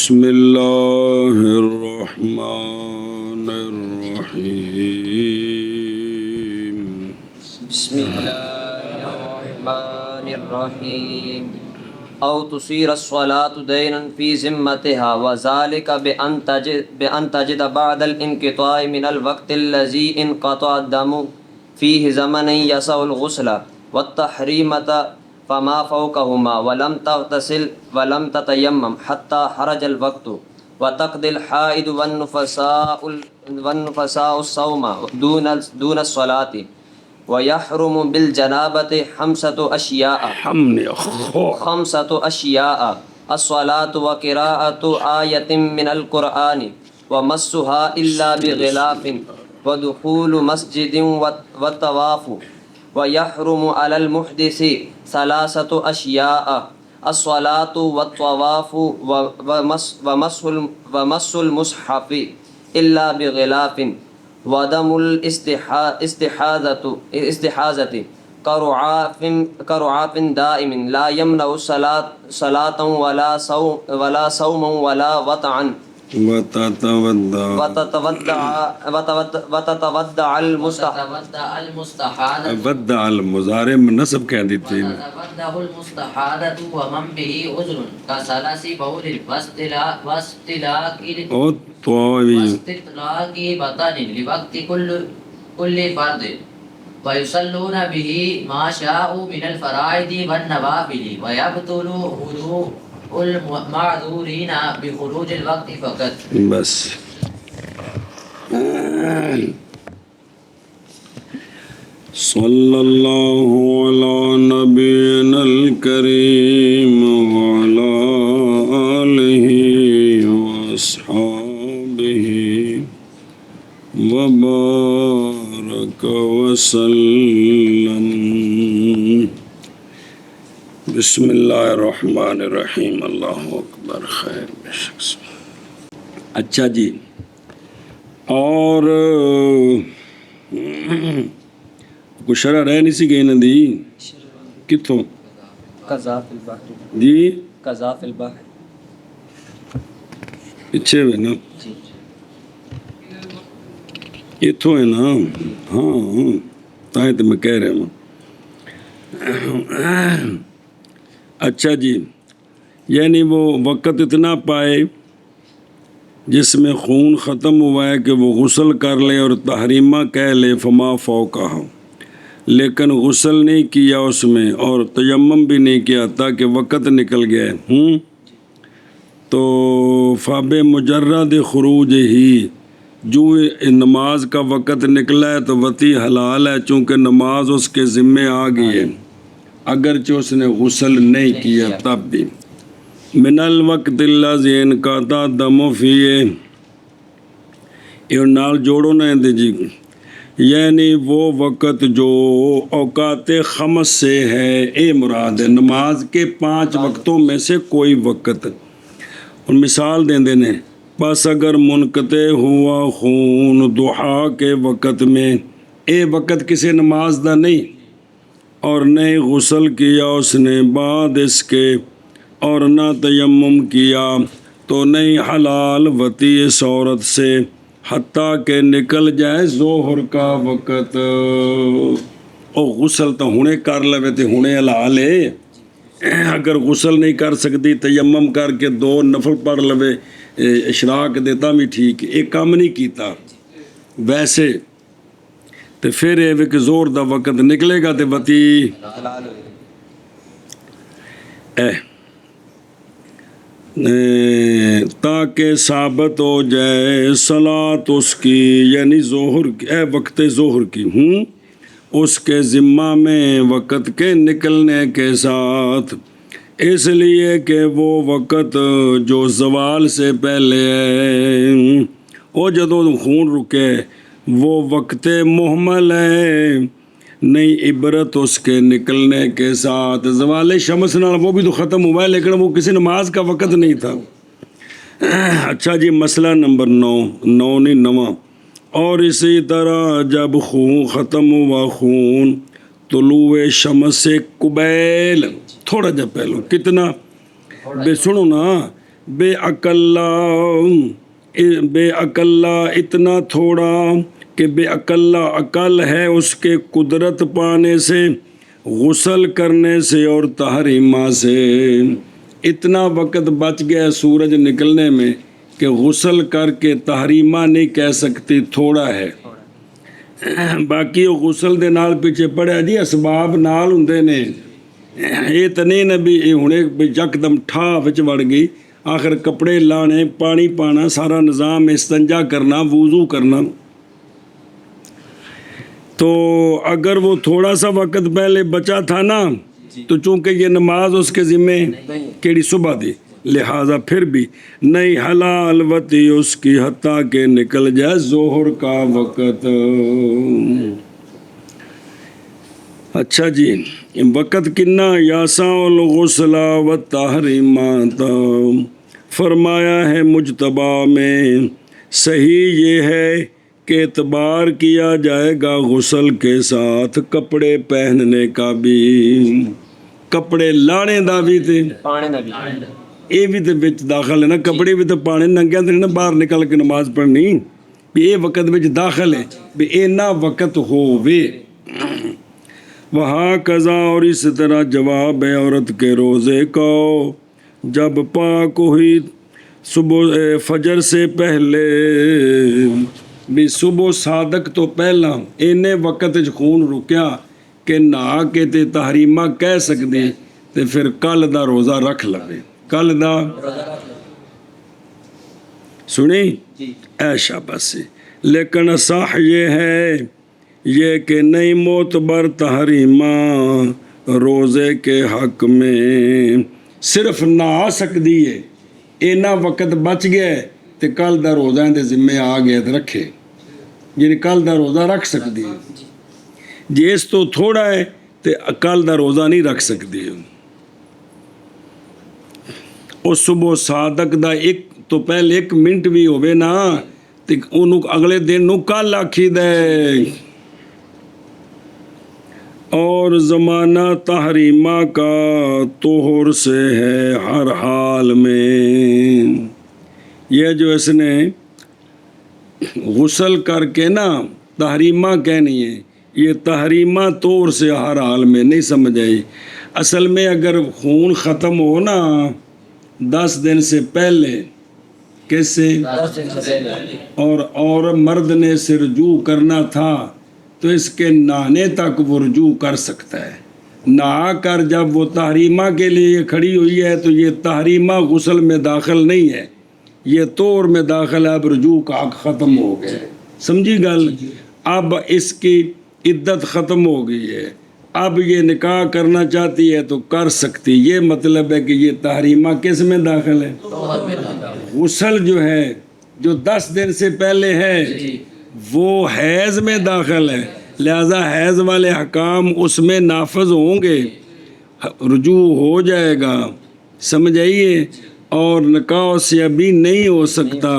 بسم اللہ الرحمن الرحیم بسم اللہ الرحمن الرحیم او تصیر الصلاة دینا فی ذمتها وذلك بأن تجد بعد الانقطاع من الوقت الذي انقطع الدم فيه زمنا يسع الغسل والتحريمة فما فوقهما ولم تغتسل ولم تتيمم حتى خرج الوقت وتقضي الحائض والنفساء الصوم دون الصلاة ويحرم بالجنابة خمسة أشياء الصلاة وقراءة آية من القرآن ومسها إلا بغلاف ودخول مسجد والطواف ويحرم على المحدث ثلاثة أشياء الصلاة والطواف ومس المصحف إلا بغلاف ودم الاستحاذة كرعاف دائم لا يمنع صلاة ولا صوما ولا وطعا وتتودع المضارع نصب کہہ دیتے ہیں وتتودع المستحاضة ومن به عذر كسلس بول واستلاق بطن لوقت كل فرد ويصلون به ما شاءوا من الفرائض والنوافل ويبطل وضوء المعذورين بخروج الوقت فقط. بس صلی اللہ علی نبینا الکریم وعلی آلہ واصحابہ وبارک وسلم. بسم اللہ الرحمن الرحیم. اللہ اکبر. خیر بے شک. اچھا جی، اور کوئی شرح رہ نہیں سی گئی نا دی کتوں قذاف البحر جی قذاف البحر پیچھے ہوئے نا جی اتوں ہے نا. ہاں تائیں تو میں کہہ رہا ہوں. اچھا جی، یعنی وہ وقت اتنا پائے جس میں خون ختم ہوا ہے کہ وہ غسل کر لے اور تحریمہ کہہ لے فما فوقہ، لیکن غسل نہیں کیا اس میں اور تیمم بھی نہیں کیا تاکہ وقت نکل گیا. تو فاب مجرد خروج ہی جو نماز کا وقت نکلا ہے تو وتی حلال ہے، چونکہ نماز اس کے ذمے آ گئی ہے اگرچہ اس نے غسل نہیں کیا تب بھی. من الوقت الذی انقطع الدم فیہ، یہ نال جوڑو نا دے جی، یعنی وہ وقت جو اوقات خمس سے ہے، اے مراد ہے نماز کے 5 وقتوں میں سے کوئی وقت. اور مثال دیں دینے، بس اگر منقطع ہوا خون ضحیٰ کے وقت میں، اے وقت کسی نماز دا نہیں، اور نہیں غسل کیا اس نے بعد اس کے اور نہ تیمم کیا، تو نہیں حلال وتی اس عورت سے حتیٰ کہ نکل جائے ظہر کا وقت. او غسل تو ہنے کر لوے تے ہنے حلال ہے. اگر غسل نہیں کر سکتی تیمم کر کے 2 نفل پڑھ لوے اشراق دیتا بھی ٹھیک، ایک کام نہیں کیتا ویسے تو پھر یہ کہ زور دا وقت نکلے گا تو وتی تاکہ ثابت ہو جائے صلاۃ اس کی، یعنی ظہر وقت ظہر کی اس کے ذمہ میں وقت کے نکلنے کے ساتھ، اس لیے کہ وہ وقت جو زوال سے پہلے ہے، وہ جدوں خون رکے وہ وقت محمل ہے، نہیں عبرت اس کے نکلنے کے ساتھ. زوال شمس نال وہ بھی تو ختم ہوا ہے لیکن وہ کسی نماز کا وقت نہیں تھا. اچھا جی، مسئلہ نمبر 9. اور اسی طرح جب خون ختم ہوا خون طلوع شمس سے قبیل، تھوڑا جا پہلو کتنا بے سنو نا، بے عقلہ اتنا تھوڑا کہ بے عقلہ عقل ہے اس کے قدرت پانے سے، غسل کرنے سے اور تحریمہ سے۔ اتنا وقت بچ گیا سورج نکلنے میں کہ غسل کر کے تحریمہ نہیں کہہ سکتی، تھوڑا ہے۔ باقی وہ غسل دے نال پیچھے پڑھیا جی اسباب نال ہوندے نے، یہ تو نہیں نا بھی ہنے یکدم ٹھا وچ وڑ گئی۔ آخر کپڑے لانے، پانی پانا، سارا نظام، استنجا کرنا، وضو کرنا۔ تو اگر وہ تھوڑا سا وقت پہلے بچا تھا نا تو چونکہ یہ نماز اس کے ذمے کیڑی صبح دی، لہٰذا پھر بھی نہیں حلال وتی اس کی حتیٰ کہ نکل جائے ظہر کا وقت۔ اچھا جی، وقت کنا یاسا الغسل و تحریمات، فرمایا ہے مجتبی میں صحیح یہ ہے کہ اعتبار کیا جائے گا غسل کے ساتھ کپڑے پہننے کا بھی، کپڑے لانے دا بھی تے پانے دا بھی یہ بھی تو بچ داخل ہے نا، کپڑے بھی تو پانے ننگیاں تے نا باہر نکل کے نماز پڑھنی، بھی یہ وقت بچ داخل ہے بھی اینا وقت ہووے۔ وہاں قضا، اور اس طرح جواب ہے عورت کے روزے کو جب پاک ہوئی صبح فجر سے پہلے، بھی صبح صادق تو پہلا اینے وقت خون رکیا کہ نہا کے تے تحریمہ کہہ سکتے تے پھر کل دا روزہ رکھ لوے، کل دا سنی اے شاباش۔ لیکن صح یہ ہے یہ کہ نہیں معتبر تحریمہ روزے کے حق میں صرف نہا سکتی ہے، اینا وقت بچ گیا تے کل دا روزہ اندے ذمے آ گیا تے رکھے، یعنی کل دا روزہ رکھ سکتی ہے، جی اس تو تھوڑا ہے تے کل دا روزہ نہیں رکھ سکتی۔ اس صبح صادق دا ایک تو پہلے 1 منٹ بھی ہوئے نا تے انہوں اگلے دن نو کل آکھی دے۔ اور زمانہ تحریمہ کا طہر سے ہے ہر حال میں، یہ جو اس نے غسل کر کے نا تحریمہ کہنی ہے، یہ تحریمہ طور سے ہر حال میں نہیں سمجھ آئی۔ اصل میں اگر خون ختم ہو نا 10 دن سے پہلے، کس سے؟ اور مرد نے سے رجوع کرنا تھا تو اس کے نہانے تک وہ رجوع کر سکتا ہے۔ نہا کر جب وہ تحریمہ کے لیے کھڑی ہوئی ہے تو یہ تحریمہ غسل میں داخل نہیں ہے، یہ طور میں داخل ہے، اب رجوع کا حق ختم ہو گیا، سمجھی گل؟ اب اس کی عدت ختم ہو گئی ہے، اب یہ نکاح کرنا چاہتی ہے تو کر سکتی، یہ مطلب ہے کہ یہ تحریمہ کس میں داخل ہے؟ غسل جو ہے جو 10 دن سے پہلے ہے وہ حیض میں داخل ہے، لہذا حیض والے حکام اس میں نافذ ہوں گے، رجوع ہو جائے گا، سمجھ آئیے؟ اور نکاح سے ابھی نہیں ہو سکتا،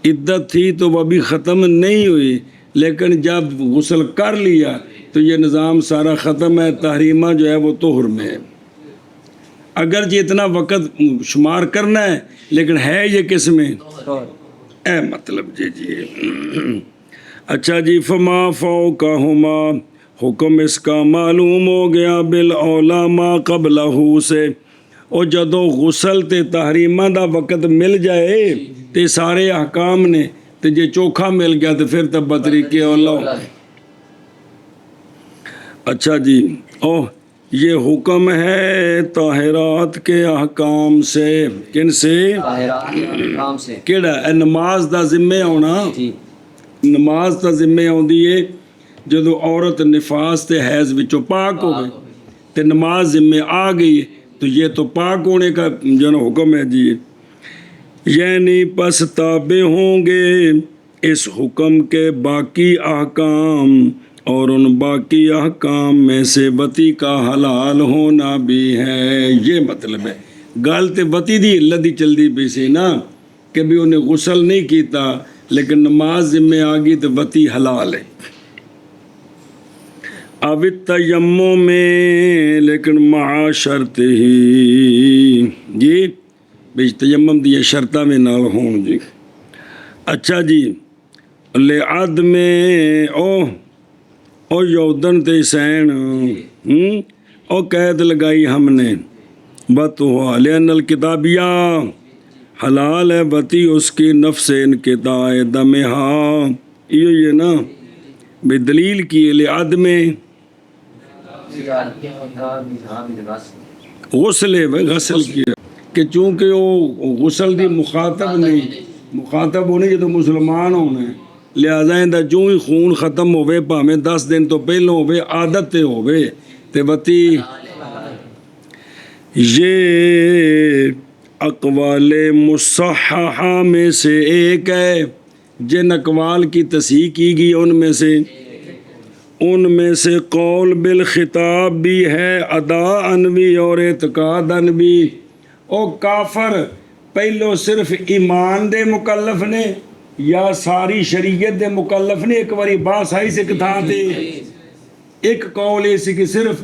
عدت تھی تو وہ ابھی ختم نہیں ہوئی، لیکن جب غسل کر لیا تو یہ نظام سارا ختم ہے، تحریمہ جو ہے وہ طہر میں ہے۔ اگر جی اتنا وقت شمار کرنا ہے لیکن ہے یہ کس میں؟ اے مطلب جی اچھا جی، فما فوقہما، حکم اس کا معلوم ہو گیا بالاولا ما قبلہ سے، اور جدو غسل تے تحریمہ دا وقت مل جائے تے سارے احکام نے تے جے چوکھا مل گیا تو پھر تب بطریق اولا۔ اچھا جی، یہ حکم ہے طاہرات کے احکام سے، کن سے؟ احکام سے۔ کیڑا نماز دا ذمہ ہونا، نماز دا ذمہ ہوندی ہے جدو عورت نفاس تے حیض وچوں پاک ہو گئی تے نماز ذمہ آ گئی تو یہ تو پاک ہونے کا جو نا حکم ہے جی، یعنی پس تابع ہوں گے اس حکم کے باقی احکام، اور ان باقی احکام میں سے وتی کا حلال ہونا بھی ہے، یہ مطلب ہے۔ گل تے وتی دی لدی چلدی پی سی نا کہ بھی انہیں غسل نہیں کیتا لیکن نماز ذمہ آ گئی تو وتی حلال ہے۔ اب تیمم میں لیکن مع شرط ہی، جی بھی تیمم دی شرطاں میں نال ہون جی. اچھا جی لعدم او یودن تے سین او قید لگائی ہم نے بتوا لأن الکتابیہ حلال ہے بتی اس کی نفس انقطاع دمہا. یہ نا بے دلیل کی لعدم غسل ہے غسل کیا کہ چونکہ وہ غسل دی مخاطب نہیں مخاطب ہونے جو تو مسلمان ہونے لہذا اندہ جو ہی خون ختم ہوئے پامیں 10 دن تو پہلوں ہوئے عادت تے ہوئے تے بتی. یہ اقوال مصححہ میں سے ایک ہے جن اقوال کی تصحیح کی گئی ان میں سے قول بالخطاب بھی ہے اداءً بھی اور اعتقاداً بھی. او کافر پہلو صرف ایمان دے مکلف نے یا ساری شریعت دے مکلف نے. ایک باری باس آئی سے کتھا دے ایک قول ایسی کہ صرف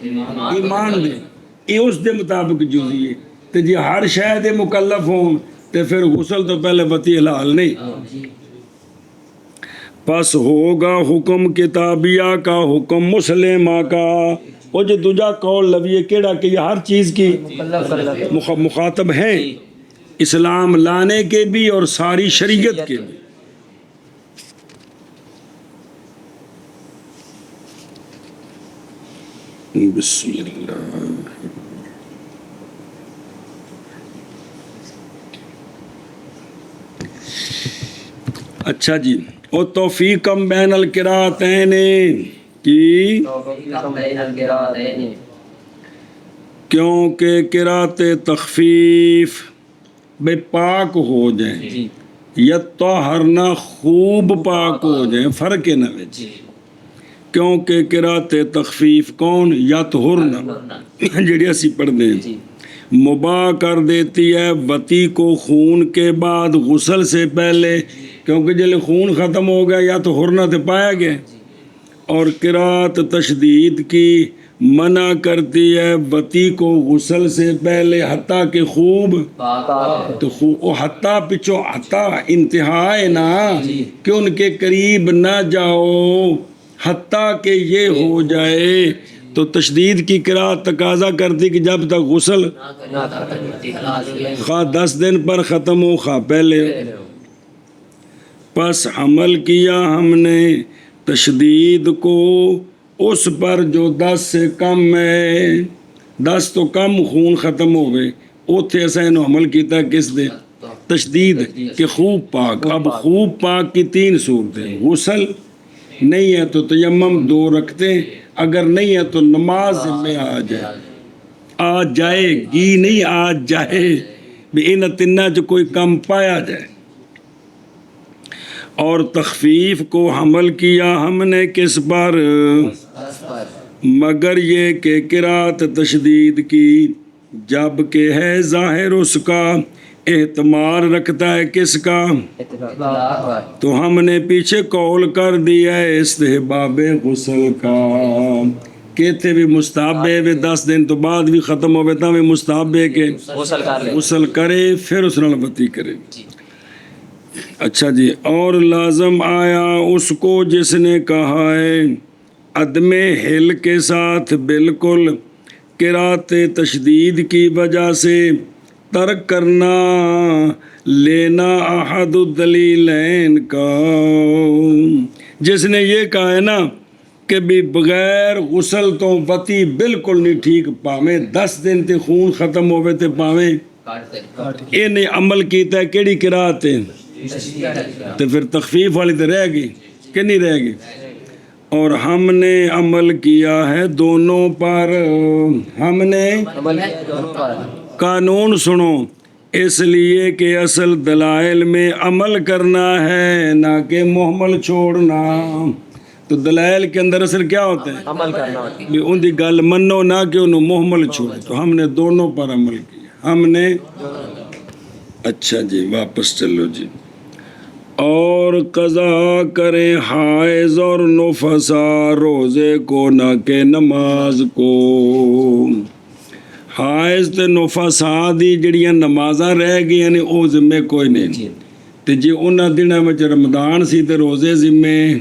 ایمان دے یہ اس دے مطابق جزئی ہے تے جی ہر شے دے مکلف ہون تے پھر غسل تو پہلے بتی حلال نہیں. پس ہوگا حکم کتابیہ کا حکم مسلمہ کا. وہ جو دوجا قول لویے کیڑا کہ یہ ہر چیز کی مخاطب ہیں اسلام لانے کے بھی اور ساری شریعت کے بھی. بسم اللہ. اچھا جی او توفیقم بین القراءتین کی کیونکہ قرات تخفیف بے پاک ہو جائیں یا طہرنا خوب پاک ہو جائیں فرق نہ وچ. کیونکہ قرات تخفیف کون یا طہرنا جڑی اسی پڑھ دیں مباح کر دیتی ہے وتی کو خون کے بعد غسل سے پہلے کیونکہ جلے خون ختم ہو گیا یا تو حرنا تے پایا گیا. اور قرات تشدید کی منع کرتی ہے وتی کو غسل سے پہلے حتیٰ کہ خوب تو حتیٰ پچھو حتیٰ انتہا ہے نا کہ ان کے قریب نہ جاؤ حتیٰ کہ یہ ہو جائے. تو تشدید کی قرات تقاضا کرتی کہ جب تک غسل خواہ 10 دن پر ختم ہو خواہ پہلے. پس حمل کیا ہم نے تشدید کو اس پر جو 10 سے کم ہے 10 تو کم خون ختم ہو گئے اوتھے ایسا انہوں عمل کیتا کس دے تشدید کہ خوب پاک. اب خوب پاک کی 3 صورتیں غسل نہیں ہے تو تیمم 2 رکھتے اگر نہیں ہے تو نماز میں آ جائے گی نہیں آ جائے بھی ان تنہ جو کوئی کم پایا جائے. اور تخفیف کو حمل کیا ہم نے کس پر مگر یہ کہ قرات تشدید کی جب کہ ہے ظاہر اس کا احتمال رکھتا ہے کس کا تو ہم نے پیچھے قول کر دیا ہے استحباب غسل کا کہتے بھی مستحب ہے 10 دن تو بعد بھی ختم ہو بیتا میں مستحب ہے کہ غسل کرے پھر اس نال بتی کرے. اچھا جی اور لازم آیا اس کو جس نے کہا ہے عدم حل کے ساتھ بالکل قرات تشدید کی وجہ سے ترک کرنا لینا احد الدلیلین کا. جس نے یہ کہا ہے نا کہ بھی بغیر غسل تو بتی بالکل نہیں ٹھیک پاویں 10 دن تے خون ختم ہوئے تے پاویں انہیں عمل کیتا ہے کیڑی قرات ہے تو پھر تخفیف والی تو رہ گئی کہ نہیں رہ گئی. اور ہم نے عمل کیا ہے دونوں پر. ہم نے قانون سنو اس لیے کہ اصل دلائل میں عمل کرنا ہے نہ کہ محمل چھوڑنا. تو دلائل کے اندر اصل کیا ہوتا ہے عمل کرنا بھی ان دی گل منو نہ کہ انہوں محمل چھوڑے. تو ہم نے دونوں پر عمل کیا ہم نے. اچھا جی واپس چلو جی. اور قضا کریں حائض اور نفسا روزے کو نہ کہ نماز کو. ਹਾਇਜ਼ ਤੇ ਨੁਫਾਸਾ ਦੀ ਜਿਹੜੀਆਂ ਨਮਾਜ਼ਾਂ ਰਹਿ ਗਈਆਂ ਨੇ ਉਹ ਜ਼ਿੰਮੇ ਕੋਈ ਨਹੀਂ। ਤੇ ਜੇ ਉਹਨਾਂ ਦਿਨਾਂ ਵਿੱਚ ਰਮਦਾਨ ਸੀ ਤੇ ਰੋਜ਼ੇ ਜ਼ਿੰਮੇ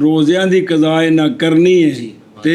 ਰੋਜ਼ਿਆਂ ਦੀ ਕਜ਼ਾ ਨਾ ਕਰਨੀ ਹੈ ਤੇ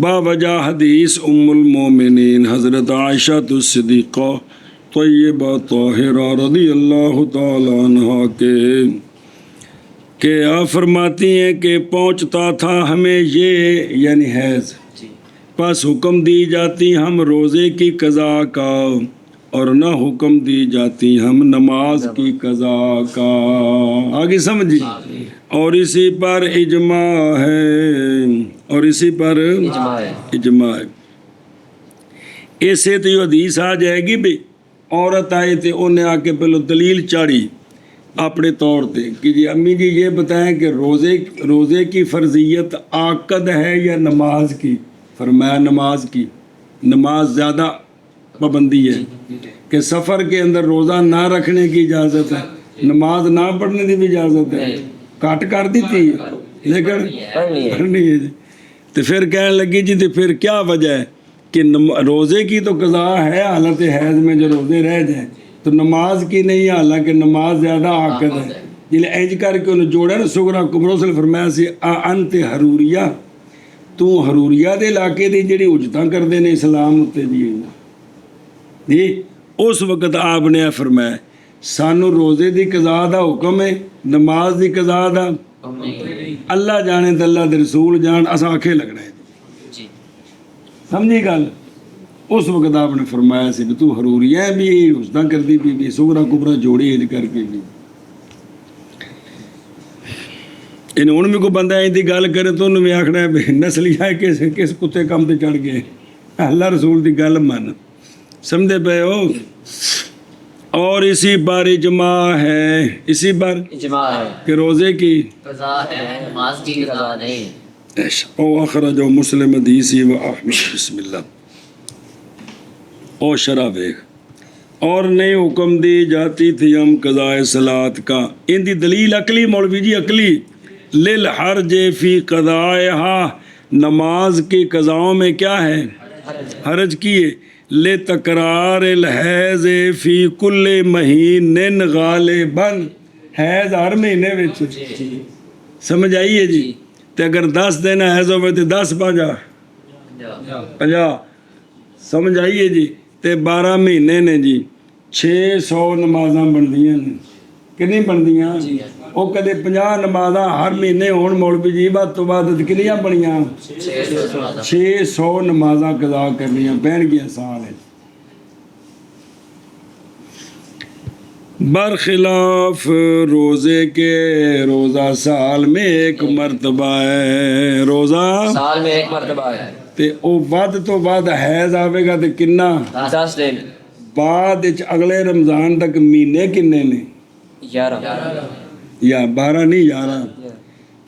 باوجہ حدیث ام المومنین حضرت عائشہ الصدیقہ طیبہ طاہرہ رضی اللہ تعالیٰ عنہ کہ آپ فرماتی ہیں کہ پہنچتا تھا ہمیں یہ یعنی حیض، پس حکم دی جاتی ہم روزے کی قضا کا اور نہ حکم دی جاتی ہم نماز کی قضا کا۔ آگے سمجھی؟ اور اسی پر اجماع ہے، اور اسی پر اجماع ہے۔ اجماع ہے۔ ایسے تو یہ حدیث آ جائے گی بھی عورت آئی تھی انہیں آ کے پہلو دلیل چاڑی اپنے طور پہ کہ جی امی جی یہ بتائیں کہ روزے کی فرضیت عقد ہے یا نماز کی؟ فرمایا نماز کی۔ نماز زیادہ پابندی ہے کہ سفر کے اندر روزہ نہ رکھنے کی اجازت ہے، نماز نہ پڑھنے کی بھی اجازت ہے، کاٹ کر دیتی ہے لیکن پڑھنی ہے جی۔ تو پھر کہنے لگی جی تو پھر کیا وجہ ہے کہ روزے کی تو قضا ہے حالت حیض میں جو روزے رہ جائیں، تو نماز کی نہیں، حالانکہ نماز زیادہ عاقد ہے۔ جی انج کر کے انہوں جوڑا نا سغرا کبرا سے فرمایا سی انت حروریہ، تو حروریہ دے علاقے دی جڑی اجتاں کردے نے اسلام اتے جی اس وقت آپ نے فرمایا سانو روزے دی قضا دا حکم ہے، نماز دی قضا دا اللہ جانے تے اللہ دے رسول جان، اساں آکھے لگنا ہے جی سمجھی گل۔ اس وقت آپ نے فرمایا سی کہ تو حروریہ بھی حسداں کردی بھی سغرا کبرا جوڑی اج کر کے بھی ان ہن بھی کوئی بندہ ایندی گل کرے تو انہوں بھی آکھنا ہے نسلی ہے کس کتے کم تے چڑھ گئے، اللہ رسول دی گل من، سمجھے پے ہو۔ اور اسی پر اجماع ہے، اسی پر اجماع ہے کہ روزے کی قضا ہے، نماز کی قضا نہیں۔ او اخرجہ مسلم حدیثی و احمد بسم اللہ۔ او شرح بیگ اور نہیں حکم دی جاتی تھی ہم قضاء صلات کا، ان دی دلیل عقلی مولوی جی عقلی، للحرج فی قضائها، نماز کی قضاؤں میں کیا ہے حرج کیے، لے تکرار الحیض فی کل مہین غالباً، حیض ہر مہینے وچ سمجھ آئیے جی۔ تو اگر 10 دن حیض ہوئے تو 10 50 سمجھ آئیے جی۔ تے 12 مہینے نے جی 600 نمازاں بندیاں نے، کنی بندیاں وہ کدے 50 نمازاں ہر مہینے ہون مولوی جی بعد تو بعد کنیاں بنیاں 600 نمازاں قضا کرنیاں پہن گیا سال ہے۔ برخلاف روزے کے روزہ سال میں ایک مرتبہ ہے، روزہ سال میں ایک مرتبہ ہے، تے او ود تو بعد حیض آوے گا تے کنا 10 دن، بعد اگلے رمضان تک مہینے کنے نے 11 یا 12 نہیں 11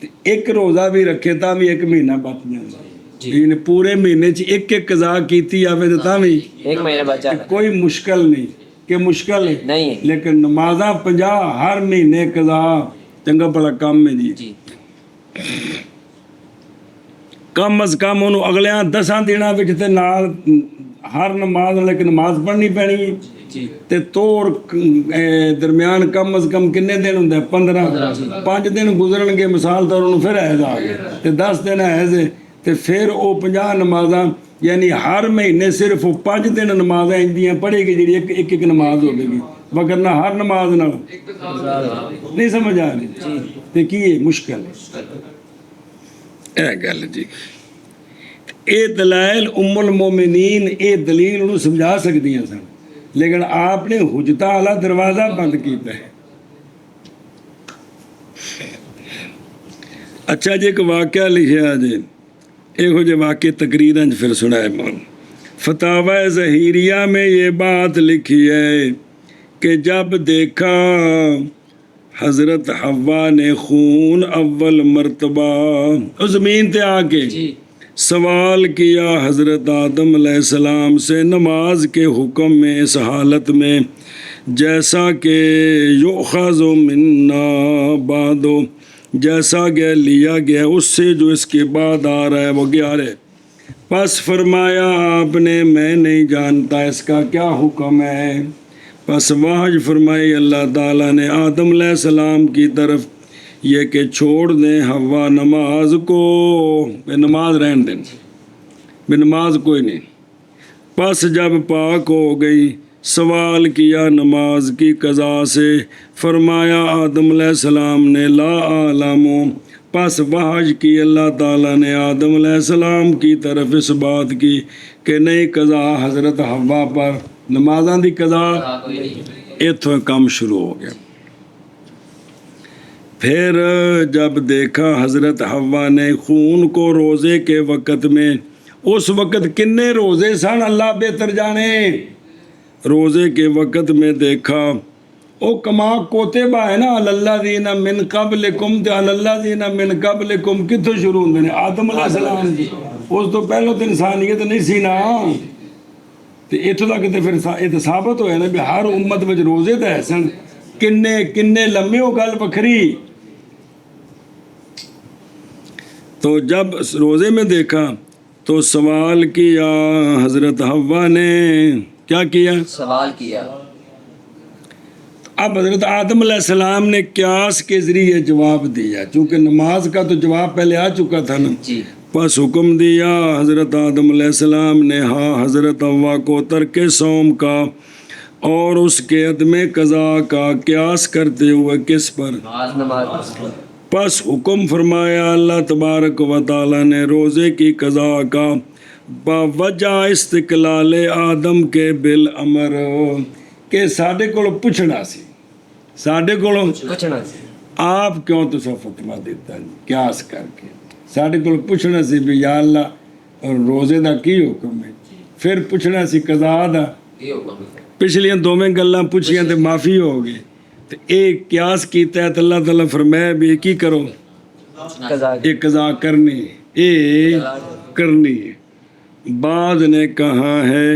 تے ایک روزہ بھی رکھے تا بھی ایک مہینہ بچ جائے، یعنی پورے مہینے چ ایک ایک قضا کیتی آوے تے تاں بھی ایک مہینہ بچا کوئی مشکل نہیں کہ مشکل ہے نہیں ہے لیکن نمازاں 50 ہر مہینے قضا چنگا بڑا کم ہے جی۔ کم از کم انہوں اگلیاں 10 دنوں وچ تے نال ہر نماز لیکن نماز پڑھنی پینی ہے تے توڑ درمیان کم از کم کنے دن ہوندے 15 5 دن گزرن گے مثال طور انہوں پھر حیض آ گئے تے 10 دن حیض ہے تے پھر او 50 نمازاں یعنی ہر مہینے صرف 5 دن نمازاں اندیاں پڑھے گی جی ایک ایک نماز ہوگی گی وگرنہ ہر نماز نہ نہیں سمجھ آ رہی تے کی ہے مشکل ہے اے گل جی۔ اے دلائل ام المومنین اے دلیل انہوں سمجھا سکتی ہیں سن لیکن آپ نے حجتہ والا دروازہ بند کیتا ہے۔ اچھا جی ایک واقعہ لکھا جی ایک ہو جو واقعہ تقریراً پھر سنائے مول فتاوی ظہیریہ میں یہ بات لکھی ہے کہ جب دیکھا حضرت حوا نے خون اول مرتبہ اس زمین تے آ کے سوال کیا حضرت آدم علیہ السلام سے نماز کے حکم میں اس حالت میں جیسا کہ یؤخذ منا بعد جیسا گیا لیا گیا اس سے جو اس کے بعد آ رہا ہے وہ 11۔ پس فرمایا آپ نے میں نہیں جانتا اس کا کیا حکم ہے۔ پس وحی فرمائی اللہ تعالیٰ نے آدم علیہ السلام کی طرف یہ کہ چھوڑ دیں حوا نماز کو، بے نماز رہن دیں، بے نماز کوئی نہیں۔ پس جب پاک ہو گئی سوال کیا نماز کی قضا سے، فرمایا آدم علیہ السلام نے لا اعلم، پس وحی کی اللہ تعالیٰ نے آدم علیہ السلام کی طرف اس بات کی کہ نہیں قضا حضرت حوا پر، نمازاں دی قضا کوئی نہیں۔ اتوں کام شروع ہو گیا۔ پھر جب دیکھا حضرت حوا نے خون کو روزے کے وقت میں، اس وقت کنے روزے سن اللہ بہتر جانے، روزے کے وقت میں دیکھا او کما کوتبہ ہے نا الذین من قبلکم، تے الذین من قبلکم کتوں شروع ہوندے نے؟ آدم علیہ السلام جی، اس تو پہلو تو انسانیت نہیں سی نا، تے اتوں تک تے پھر یہ ثابت ہویا نا بھی ہر امت وچ روزے تے سن، کنے لمبے ہو گل بکھری۔ تو جب روزے میں دیکھا تو سوال کیا حضرت حوا نے، کیا کیا؟ سوال کیا۔ اب حضرت آدم علیہ السلام نے قیاس کے ذریعے جواب دیا، چونکہ نماز کا تو جواب پہلے آ چکا تھا نا، جی پس حکم دیا حضرت آدم علیہ السلام نے ہاں حضرت حوا کو ترک صوم کا اور اس کے عدم قضا کا قیاس کرتے ہوئے کس پر؟ نماز۔ پس حکم فرمایا اللہ تبارک و تعالی نے روزے کی قضا کا باوجہ استقلال آدم کے بالامر، کہ ساڈے کولو پوچھنا سی، ساڈے کولو پوچھنا سی آپ کیوں تسا فتویٰ دیتا جی قیاس کر کے، ساڈے کولو پوچھنا سی بھی یا اللہ اور روزے دا کی حکم ہے، پھر پوچھنا سی قضا دا، یہ حکم ہے۔ پچھلیاں دوویں گلاں پوچھیاں تے معافی ہو گئی، تے ایک قیاس کیتا ہے تے اللہ تعالیٰ فرمایا بھی کی کرو، قضا ایک قضا کرنی ہے، کرنی ہے۔ بعض نے کہا ہے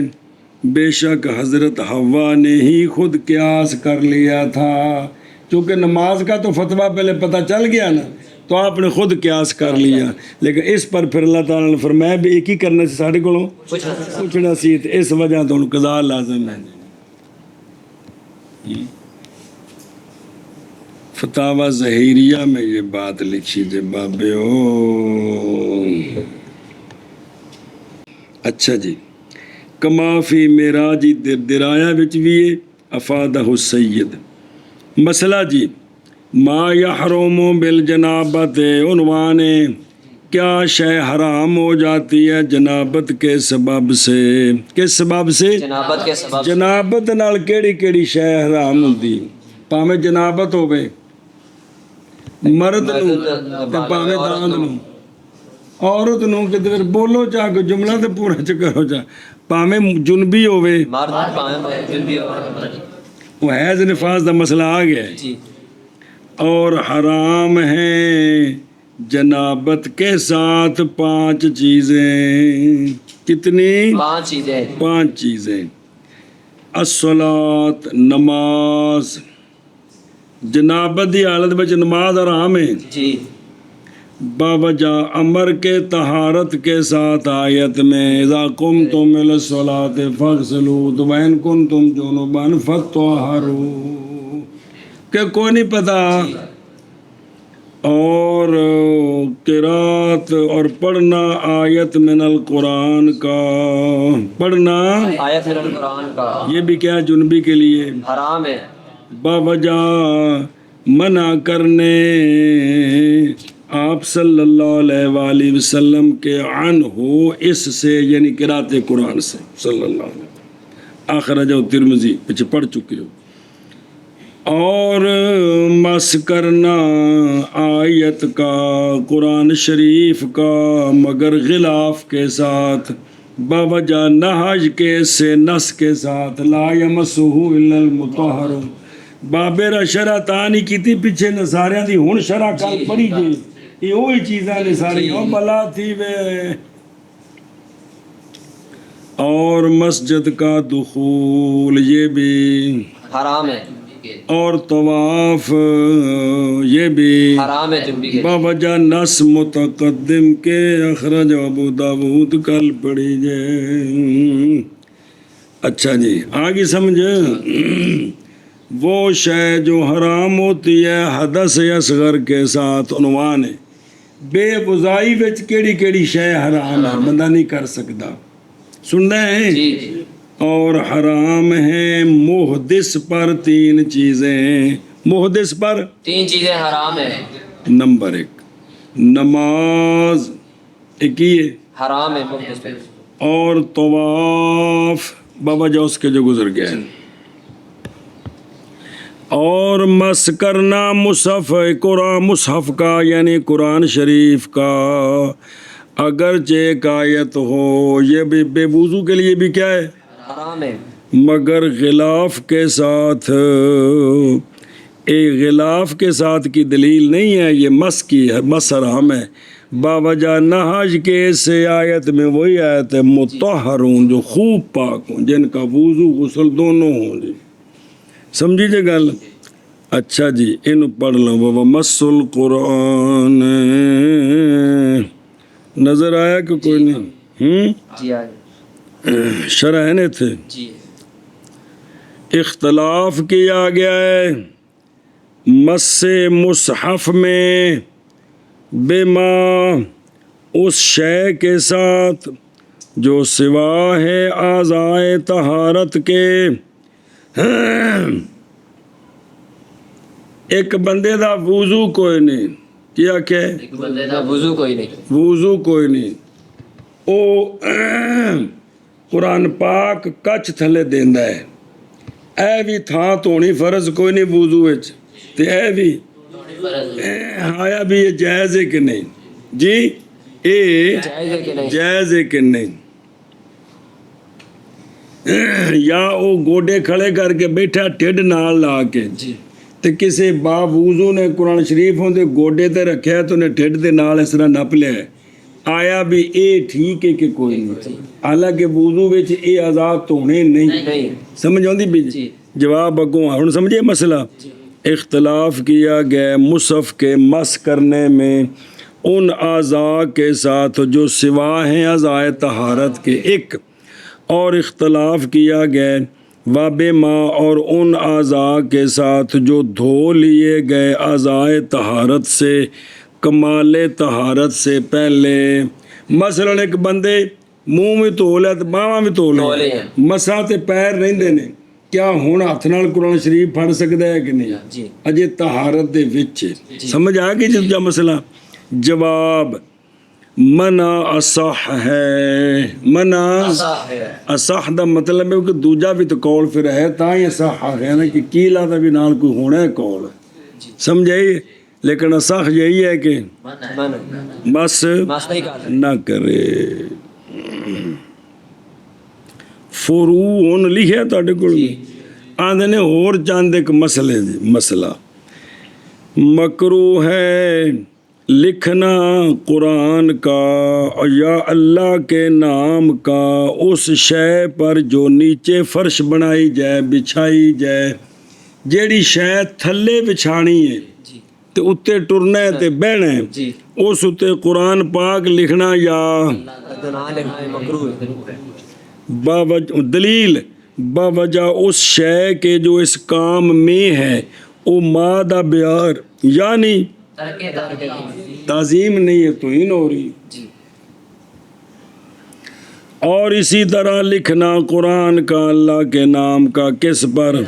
بے شک حضرت حوا نے ہی خود قیاس کر لیا تھا، چونکہ نماز کا تو فتویٰ پہلے پتہ چل گیا نا، تو آپ نے خود قیاس کر لیا، لیکن اس پر پھر اللہ تعالیٰ نے فرمایا بھی ایک ہی کرنا سی، ساڈے کولوں پوچھنا سی، تے اس وجہ تو ان قضا لازم ہے۔ فتاوی ظہیریہ میں یہ بات لکھی جے بابے او۔ اچھا جی، کما فی معراجی درایا وچ بھی ہے افادہ السید۔ مسئلہ جی ما یحرم بالجنابت، عنوان ہے کیا شے حرام ہو جاتی ہے جنابت کے سبب سے، کس سبب سے؟ جنابت کے سبب۔ جنابت نال کیڑی کیڑی شے حرام ہوندی، پاویں جنابت ہوے مرد نو تے پاویں داند نو، عورت نو کہ پھر بولو چاہ کو جملہ تے پورا چ کرو چاہ، پاویں جنبی ہوے، مرد پائیں جنبی وہ حیض نفاس دا مسئلہ آ گیا ہے، جی۔ اور حرام ہیں جنابت کے ساتھ 5 چیزیں، کتنی؟ 5 چیزیں۔ 5 چیزیں، الصلاۃ نماز، جنابت دی حالت میں نماز حرام ہے جی۔ باوجہ امر کے طہارت کے ساتھ آیت میں اذا قمتم الی الصلاۃ فاغسلوا تو وین کنتم جنبا فطہروا، کہ کوئی نہیں پتہ، اور قرات اور پڑھنا آیت من القرآن کا، پڑھنا آیت من القرآن کا یہ بھی کیا جنبی کے لیے حرام ہے، باوجہ منع کرنے آپ صلی اللہ علیہ وآلہ وسلم کے عنہ اس سے، یعنی قرات قرآن سے صلی اللہ علیہ وسلم، اخرجہ ترمذی پیچھے پڑھ چکے ہو، اور مس کرنا آیت کا قرآن شریف کا مگر غلاف کے ساتھ، باوجہ نہج کے سے نس کے ساتھ، لا یمسہ الا المطہرون، بابے شرح تانی کیتی پیچھے نصاریاں دی، ہن شرح کل پڑھی جی، یہ وہی چیزاں نے ساری او بلا تھی وے۔ اور مسجد کا دخول یہ بھی حرام ہے، اور طواف یہ بھی حرام ہے جنبی کے باوجہ نس متقدم کے اخرج ابو داود کل پڑھی جائے. اچھا جی آگے سمجھ. وہ شے جو حرام ہوتی ہے حدث اصغر کے ساتھ عنوان ہے. بے وضائی وچ کیڑی کیڑی شے حرام ہے بندہ نہیں کر سکتا سننا ہے. جی جی اور حرام ہیں محدث پر 3 چیزیں. محدث پر 3 چیزیں حرام ہیں. نمبر 1 نماز ایک ہی ہے حرام ہے محدث پہ. اور طواف بوجہ اس کے جو گزر گیا ہے. اور مس کرنا مصحف قرآن مصحف کا یعنی قرآن شریف کا اگرچہ ایک آیت ہو یہ بھی بے وضو کے لیے بھی کیا ہے حرام ہے. مگر غلاف کے ساتھ ایک غلاف کے ساتھ کی دلیل نہیں ہے یہ مس کی ہے مس حرام ہے باوجہ نہج کے سے آیت میں وہی آیت ہے مطہرون جو خوب پاک ہوں جن کا وضو غسل دونوں ہوں. جی سمجھیجیے گل. اچھا جی ان پڑھ لو بابا مس القرآن نظر آیا کہ کوئی نہیں جی شرح ہے نا تھے. جی اختلاف کیا گیا ہے مس مصحف میں بما اس شے کے ساتھ جو سوا ہے اعضائے طہارت کے. ایک بندے دا وضو کوئی نہیں کیا کہ ایک بندے دا وضو کوئی نہیں وضو کوئی نہیں او قرآن پاک کچھ تھلے دیندا ہے اے بھی تھاں دھونی فرض کوئی نہیں وضو وچ تے اے بھی آیا بھی یہ جائز ہے کہ نہیں جی اے جائز ہے کہ نہیں جائز ہے کہ نہیں. یا وہ گوڈے کھڑے کر کے بیٹھا ٹھڈ نال لا کے جی تے کسے با وضو نے قرآن شریف ہوندے گوڈے تے رکھیا تو نے ٹھڈ دے نال اس طرح نپ لیا ہے. آیا بھی اے ٹھیک ہے کہ کوئی نہیں حالانکہ وضو وچ اے آزاد دھونے نہیں سمجھ آندی بھی جی جواب اگوں ہن سمجھے مسئلہ. اختلاف کیا گیا مصحف کے مس کرنے میں ان اعضاء کے ساتھ جو سوا ہیں اعضائے طہارت کے ایک اور اختلاف کیا گیا واب ماں اور ان اعضاء کے ساتھ جو دھو لیے گئے اعضائے طہارت سے کمال طہارت سے پہلے. مثلا ایک بندے منہ بھی دھو لیا تو باہواں بھی دھو لیا مساں تے پیر رہندے نے کیا ہن ہاتھ نال قرآن شریف پڑھ سکدا ہے کہ نہیں جی اجے طہارت دے وچ سمجھ آ گئی جس کا مسئلہ. جواب منع اصح ہے منع اصح دا مطلب ہے کہ دوجا بھی تو قول پھر ہے تا ہی اصح ہے نا کہ کیلا دا بھی نال کوئی ہونا ہے قول سمجھائی لیکن اصح یہی ہے کہ بس نہ کرے. فروع لکھیا تہاڈے کول آندے نے اور چند ایک مسئلہ مکروہ ہے لکھنا قرآن کا یا اللہ کے نام کا اس شے پر جو نیچے فرش بنائی جائے بچھائی جائے جیڑی شے تھلے بچھانی ہے تے اتے ٹرنا ہے تے بہنا ہے اس اتے قرآن پاک لکھنا یا دلیل باوجہ اس شے کے جو اس کام میں ہے او مادہ بیار یعنی تعظیم نہیں ہے توہین ہو رہی. اور اسی طرح لکھنا قرآن کا اللہ کے نام کا کس پر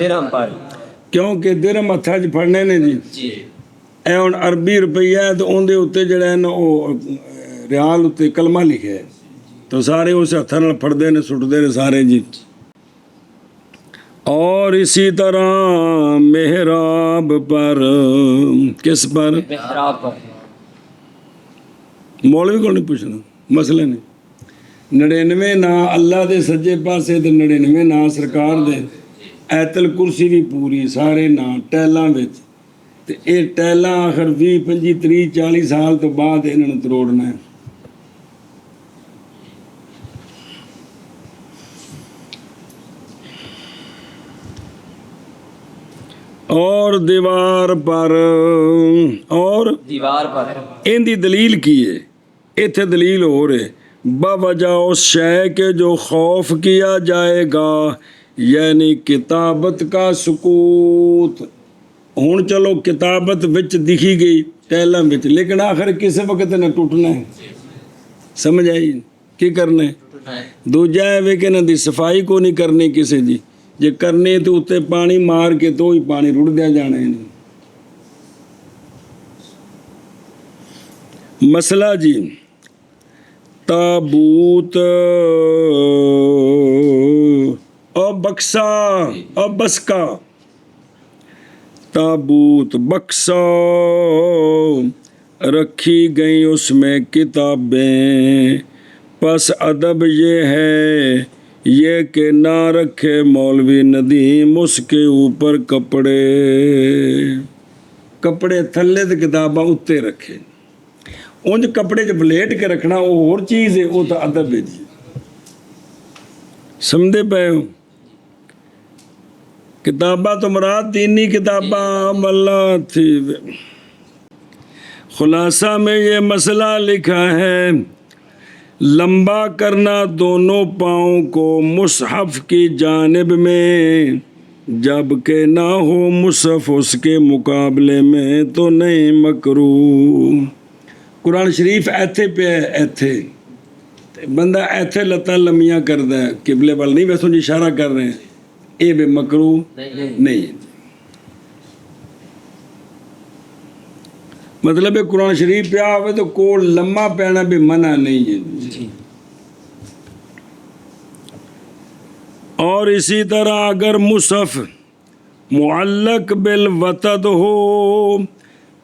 کیونکہ درہم ہتھاں وچ پھڑنے نے جی اے ہن عربی روپیہ ہے تو اون دے اوتے جڑا ہے نا او ریال اوتے کلمہ لکھیا ہے تو سارے اس ہتھاں نال پھڑدے نے سٹدے نے سارے جی. اور اسی طرح محراب پر کس پر مولوی کو نہیں پوچھنا مسئلے نہیں 99 نا اللہ دے سجے پاسے تے 99 نا سرکار دے ایت الکرسی بھی پوری سارے نا ٹیلاں وچ تے اے ٹیلاں آخر 20 25 30 40 سال تو بعد انہاں نوں تروڑنا ہے. اور دیوار پر اور دیوار پر ان دی دلیل کی ہے اتنے دلیل ہو رہے بوجہ اس شے کے جو خوف کیا جائے گا یعنی کتابت کا سکوت ہوں چلو کتابت وچ دکھی گئی ٹیلم وچ لیکن آخر کسی وقت نہ ٹوٹنا ہے سمجھ آئی کی کرنا ہے دوجا ہے کہ انہاں دی صفائی کو نہیں کرنی کسی دی جے کرنے تو اتنے پانی مار کے تو ہی پانی رڑ دیا جانا ہے مسئلہ جی تابوت اور بکسا اور بسکا تابوت بکسا رکھی گئیں اس میں کتابیں پس ادب یہ ہے یہ کہ نہ رکھے مولوی ندیم اس کے اوپر کپڑے تھلے تے کتاباں اتے رکھے انج کپڑے چ بلیٹ کے رکھنا وہ اور چیز ہے وہ تو ادب ہے جی سمجھے پے ہو کتاباں تو مراد دینی کتاباں اللہ تھی خلاصہ میں یہ مسئلہ لکھا ہے لمبا کرنا دونوں پاؤں کو مصحف کی جانب میں جبکہ نہ ہو مصحف اس کے مقابلے میں تو نہیں مکروہ قرآن شریف ایتھے پہ ہے ایتھے بندہ ایتھے لتاں لمیاں کردا ہے قبلے وال نہیں ویسوں جی اشارہ کر رہے ہیں اے بے مکروہ نہیں مطلب ہے قرآن شریف پہ آوے تو کول لمحہ پینا بھی منع نہیں ہے اور اسی طرح اگر مصحف معلق بالوتد ہو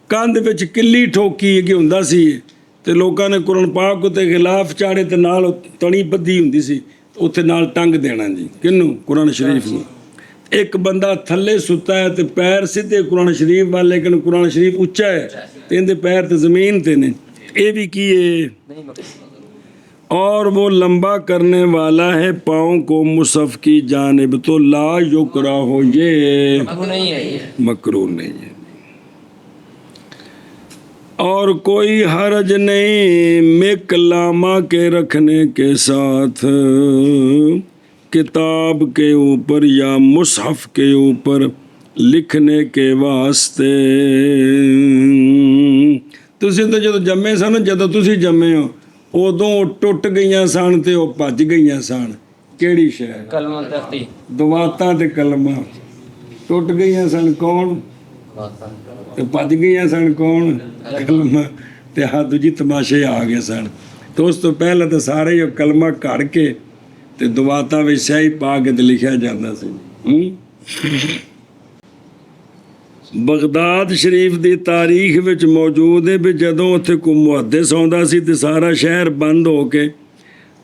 کندھ وچ کلی ٹھوکی کہ ہوندا سی تے لوکاں نے قرآن پاک تے غلاف چاڑے تے نال تنی بدھی ہوندی سی اتنے نال ٹنگ دینا جی کنوں قرآن شریف نو ایک بندہ تھلے ستا ہے تے پیر سیدھے قرآن شریف والے لیکن قرآن شریف اچا ہے تے اندے پیر تے زمین تے نے اے بھی کی ہے اور وہ لمبا کرنے والا ہے پاؤں کو مصحف کی جانب تو لا یکرہ ہو یہ مکروہ نہیں ہے اور کوئی حرج نہیں مک لاما کے رکھنے کے ساتھ کتاب کے اوپر یا مصحف کے اوپر لکھنے کے واسطے تسی تو جدو جمے سن جدو تسی جمے ہو ادوں ٹوٹ گئیاں سن تے وہ بھج گئیاں سن کیڑی شے کلمہ تختی دعاتاں تے کلمہ ٹوٹ گئیاں سن کون تے بھج گئیاں سن کون کلمہ تے ہاتھ جی تماشے آ گئے سن تو اس تو پہلے تو سارے یہ کلمہ کڑ کے تے دعاتاں وچ سیاہی پا کے تے لکھیا جاندا سی بغداد شریف دی تاریخ وچ موجود ہے بھی جدوں اتھے کوئی محدث آوندا سی تے سارا شہر بند ہو کے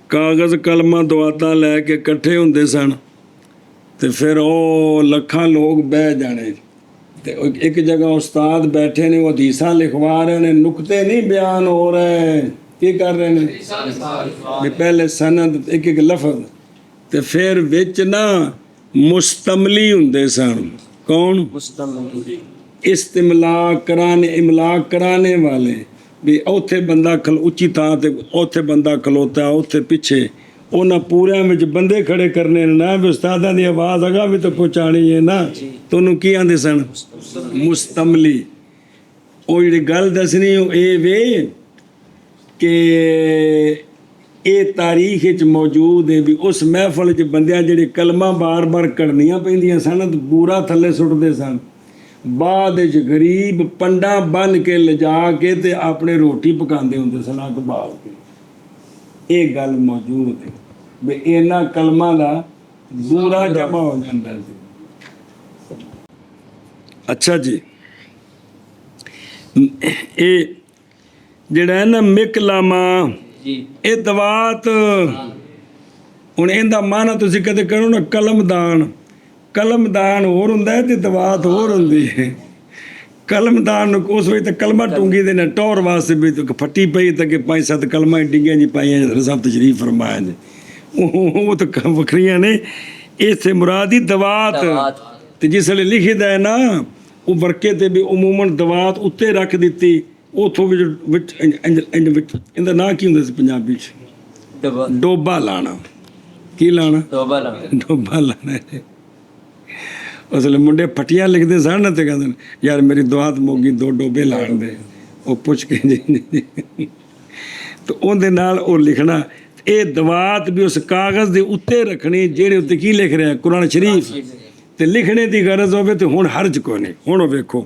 کاغذ کلمہ دعاتاں لے کے کٹھے ہوندے سن تے پھر او لکھاں لوگ بہ جانے تے ایک جگہ استاد بیٹھے نے وہ حدیثاں لکھوا رہے نے نقطے نہیں بیان ہو رہے کی کر رہے ہیں بھی پہلے سند ایک ایک لفظ تے پھر وچ نا مستملی ہوندے سن کون استملاک کرانے املاک کرانے والے بھی اوتھے بندہ اچھی تھان تے اوتھے بندہ کھلوتا اوتھے پیچھے انہاں پوریاں وچ بندے کھڑے کرنے نا بھی استاداں دی آواز اگاں بھی تو پہنچانی ہے نا تو انہوں کی آندے سن مستملی او جڑی گل دسنی اے وے کہ اے تاریخ وچ موجود ہے بھی اس محفل وچ بندیاں جڑے کلمہ بار بار کڑنیاں پیندیاں سن تے پورا تھلے سٹدے سن بعد وچ غریب پنڈا بن کے لجا کے تے اپنے روٹی پکاندے ہوندے سن اگ بال کے اے گل موجود ہے بھی انہاں کلمہ دا پورا جمع ہو جاندا سی اچھا جی اے جڑا ہے نا مکلاما یہ دوات ہوں یہ مانا تھی کدے کرو نا قلمدان ہور ہوندا ہے تے دوات ہور ہوندی ہے قلمدان اس وقت کلمہ ٹونگی دینا ٹور واسطے بھی پھٹی پئی تک 5-7 کلمہ ڈگیاں جی پائیاں صاحب تشریف فرمایا جی وہ تو وکھریاں نے اس سے مرادی دوات ਤੇ ਜਿਸ ਵੇਲੇ ਲਿਖੀਦਾ ਹੈ ਨਾ ਉਹ ਵਰਕੇ ਤੇ ਵੀ ਉਮੂਮਨ ਦਵਾਤ ਉੱਤੇ ਰੱਖ ਦਿੱਤੀ, ਉਥੋਂ ਵਿੱਚ ਇਹਦਾ ਨਾਂ ਕੀ ਹੁੰਦਾ ਸੀ ਪੰਜਾਬੀ 'ਚ? ਡੋਬਾ ਲਾਣਾ। ਕੀ ਲਾਣਾ? ਡੋਬਾ ਲਾਣਾ। ਉਸ ਵੇਲੇ ਮੁੰਡੇ ਫਟੀਆਂ ਲਿਖਦੇ ਸਨ ਨਾ ਤੇ ਕਹਿੰਦੇ ਯਾਰ ਮੇਰੀ ਦਵਾਤ ਮੋਗੀ 2 ਡੋਬੇ ਲਾਣ ਦੇ, ਉਹ ਪੁੱਛ ਕੇ ਜੀ ਤੇ ਉਹਦੇ ਨਾਲ ਉਹ ਲਿਖਣਾ। ਇਹ ਦਵਾਤ ਵੀ ਉਸ ਕਾਗਜ਼ ਦੇ ਉੱਤੇ ਰੱਖਣੀ ਜਿਹੜੇ ਉੱਤੇ ਕੀ ਲਿਖ ਰਿਹਾ ਕੁਰਾਨ ਸ਼ਰੀਫ, ਤੇ ਲਿਖਣੇ ਦੀ ਗਰਜ਼ ਹੋਵੇ ਤੇ ਹੁਣ ਹਰਜ ਕੋਈ ਨਹੀਂ। ਹੁਣ ਵੇਖੋ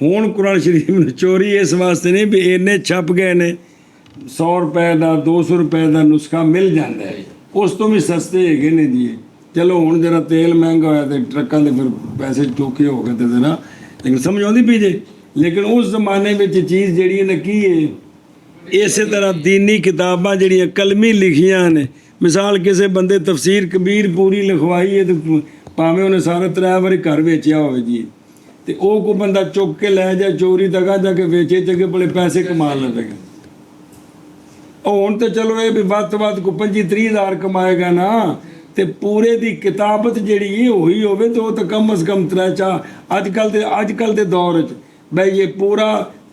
ਹੁਣ ਕੁਰਾਨ ਸ਼ਰੀਫ ਨੂੰ ਚੋਰੀ ਇਸ ਵਾਸਤੇ ਨਹੀਂ ਵੀ ਇੰਨੇ ਛਪ ਗਏ ਨੇ, 100 ਰੁਪਏ ਦਾ 200 ਰੁਪਏ ਦਾ ਨੁਸਖਾ ਮਿਲ ਜਾਂਦਾ ਹੈ, ਉਸ ਤੋਂ ਵੀ ਸਸਤੇ ਹੈਗੇ ਨੇ ਜੀ। ਚਲੋ ਹੁਣ ਜਰਾ ਤੇਲ ਮਹਿੰਗਾ ਹੋਇਆ ਤੇ ਟਰੱਕਾਂ ਦੇ ਫਿਰ ਪੈਸੇ ਚੋਕੇ ਹੋ ਗਏ ਤੇ ਜ਼ਰਾ, ਲੇਕਿਨ ਸਮਝ ਆਉਂਦੀ ਪਈ ਜੇ। ਲੇਕਿਨ ਉਸ ਜ਼ਮਾਨੇ ਵਿੱਚ ਚੀਜ਼ ਜਿਹੜੀ ਹੈ ਨਾ ਕੀ ਹੈ, ਇਸੇ ਤਰ੍ਹਾਂ ਦੀਨੀ ਕਿਤਾਬਾਂ ਜਿਹੜੀਆਂ ਕਲਮੀ ਲਿਖੀਆਂ ਨੇ, ਮਿਸਾਲ ਕਿਸੇ ਬੰਦੇ ਤਫਸੀਰ ਕਬੀਰ ਪੂਰੀ ਲਿਖਵਾਈ ਹੈ ਤੇ ਭਾਵੇਂ ਉਹਨੇ ਸਾਰਾ 3 ਵਾਰੀ ਘਰ ਵੇਚਿਆ ਹੋਵੇ ਜੀ, ਤੇ ਉਹ ਕੋਈ ਬੰਦਾ ਚੁੱਕ ਕੇ ਲੈ ਜਾ ਚੋਰੀ ਤੱਕ ਜਾ ਕੇ ਵੇਚੇ ਚੰਗੇ ਬੜੇ ਪੈਸੇ ਕਮਾ ਲਵੇਗਾ। ਉਹ ਹੁਣ ਤੇ ਚਲੋ ਇਹ ਵੀ ਵੱਧ ਤੋਂ ਵੱਧ ਕੋਈ 25-30 ਹਜ਼ਾਰ ਕਮਾਏਗਾ ਨਾ, ਤੇ ਪੂਰੇ ਦੀ ਕਿਤਾਬਤ ਜਿਹੜੀ ਇਹ ਹੋਈ ਹੋਵੇ ਤੇ ਉਹ ਤਾਂ ਕਮ ਸੇ ਕਮ 3-4 ਅੱਜ ਕੱਲ ਦੇ ਦੌਰ 'ਚ ਬਈ ਇਹ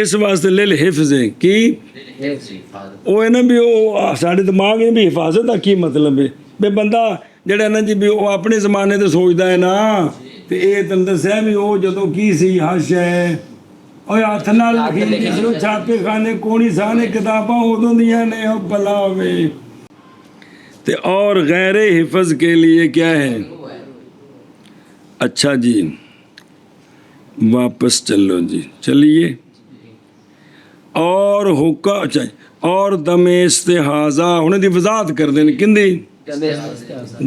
اس واسطے لل حفظ ہے کہ حفاظت وہ ہے نا بھی وہ سارے دماغ ہے بھی حفاظت کا کی مطلب ہے بھی بندہ جڑا نا جی بھی وہ اپنے زمانے تے سوچتا ہے نا تے یہ تم دسیا بھی وہ جدوں کی سی حش ہے اور ہاتھ نال لکھی چھاپے خانے کونی سانے کتاباں ادوں دیاں نے او بلا ہوے تے اور غیر حفظ کے لیے کیا ہے. اچھا جی واپس چلو جی چلیے. اور حکم اچھا اور دم استحاضہ انہیں دی وضاحت کر دیں کندی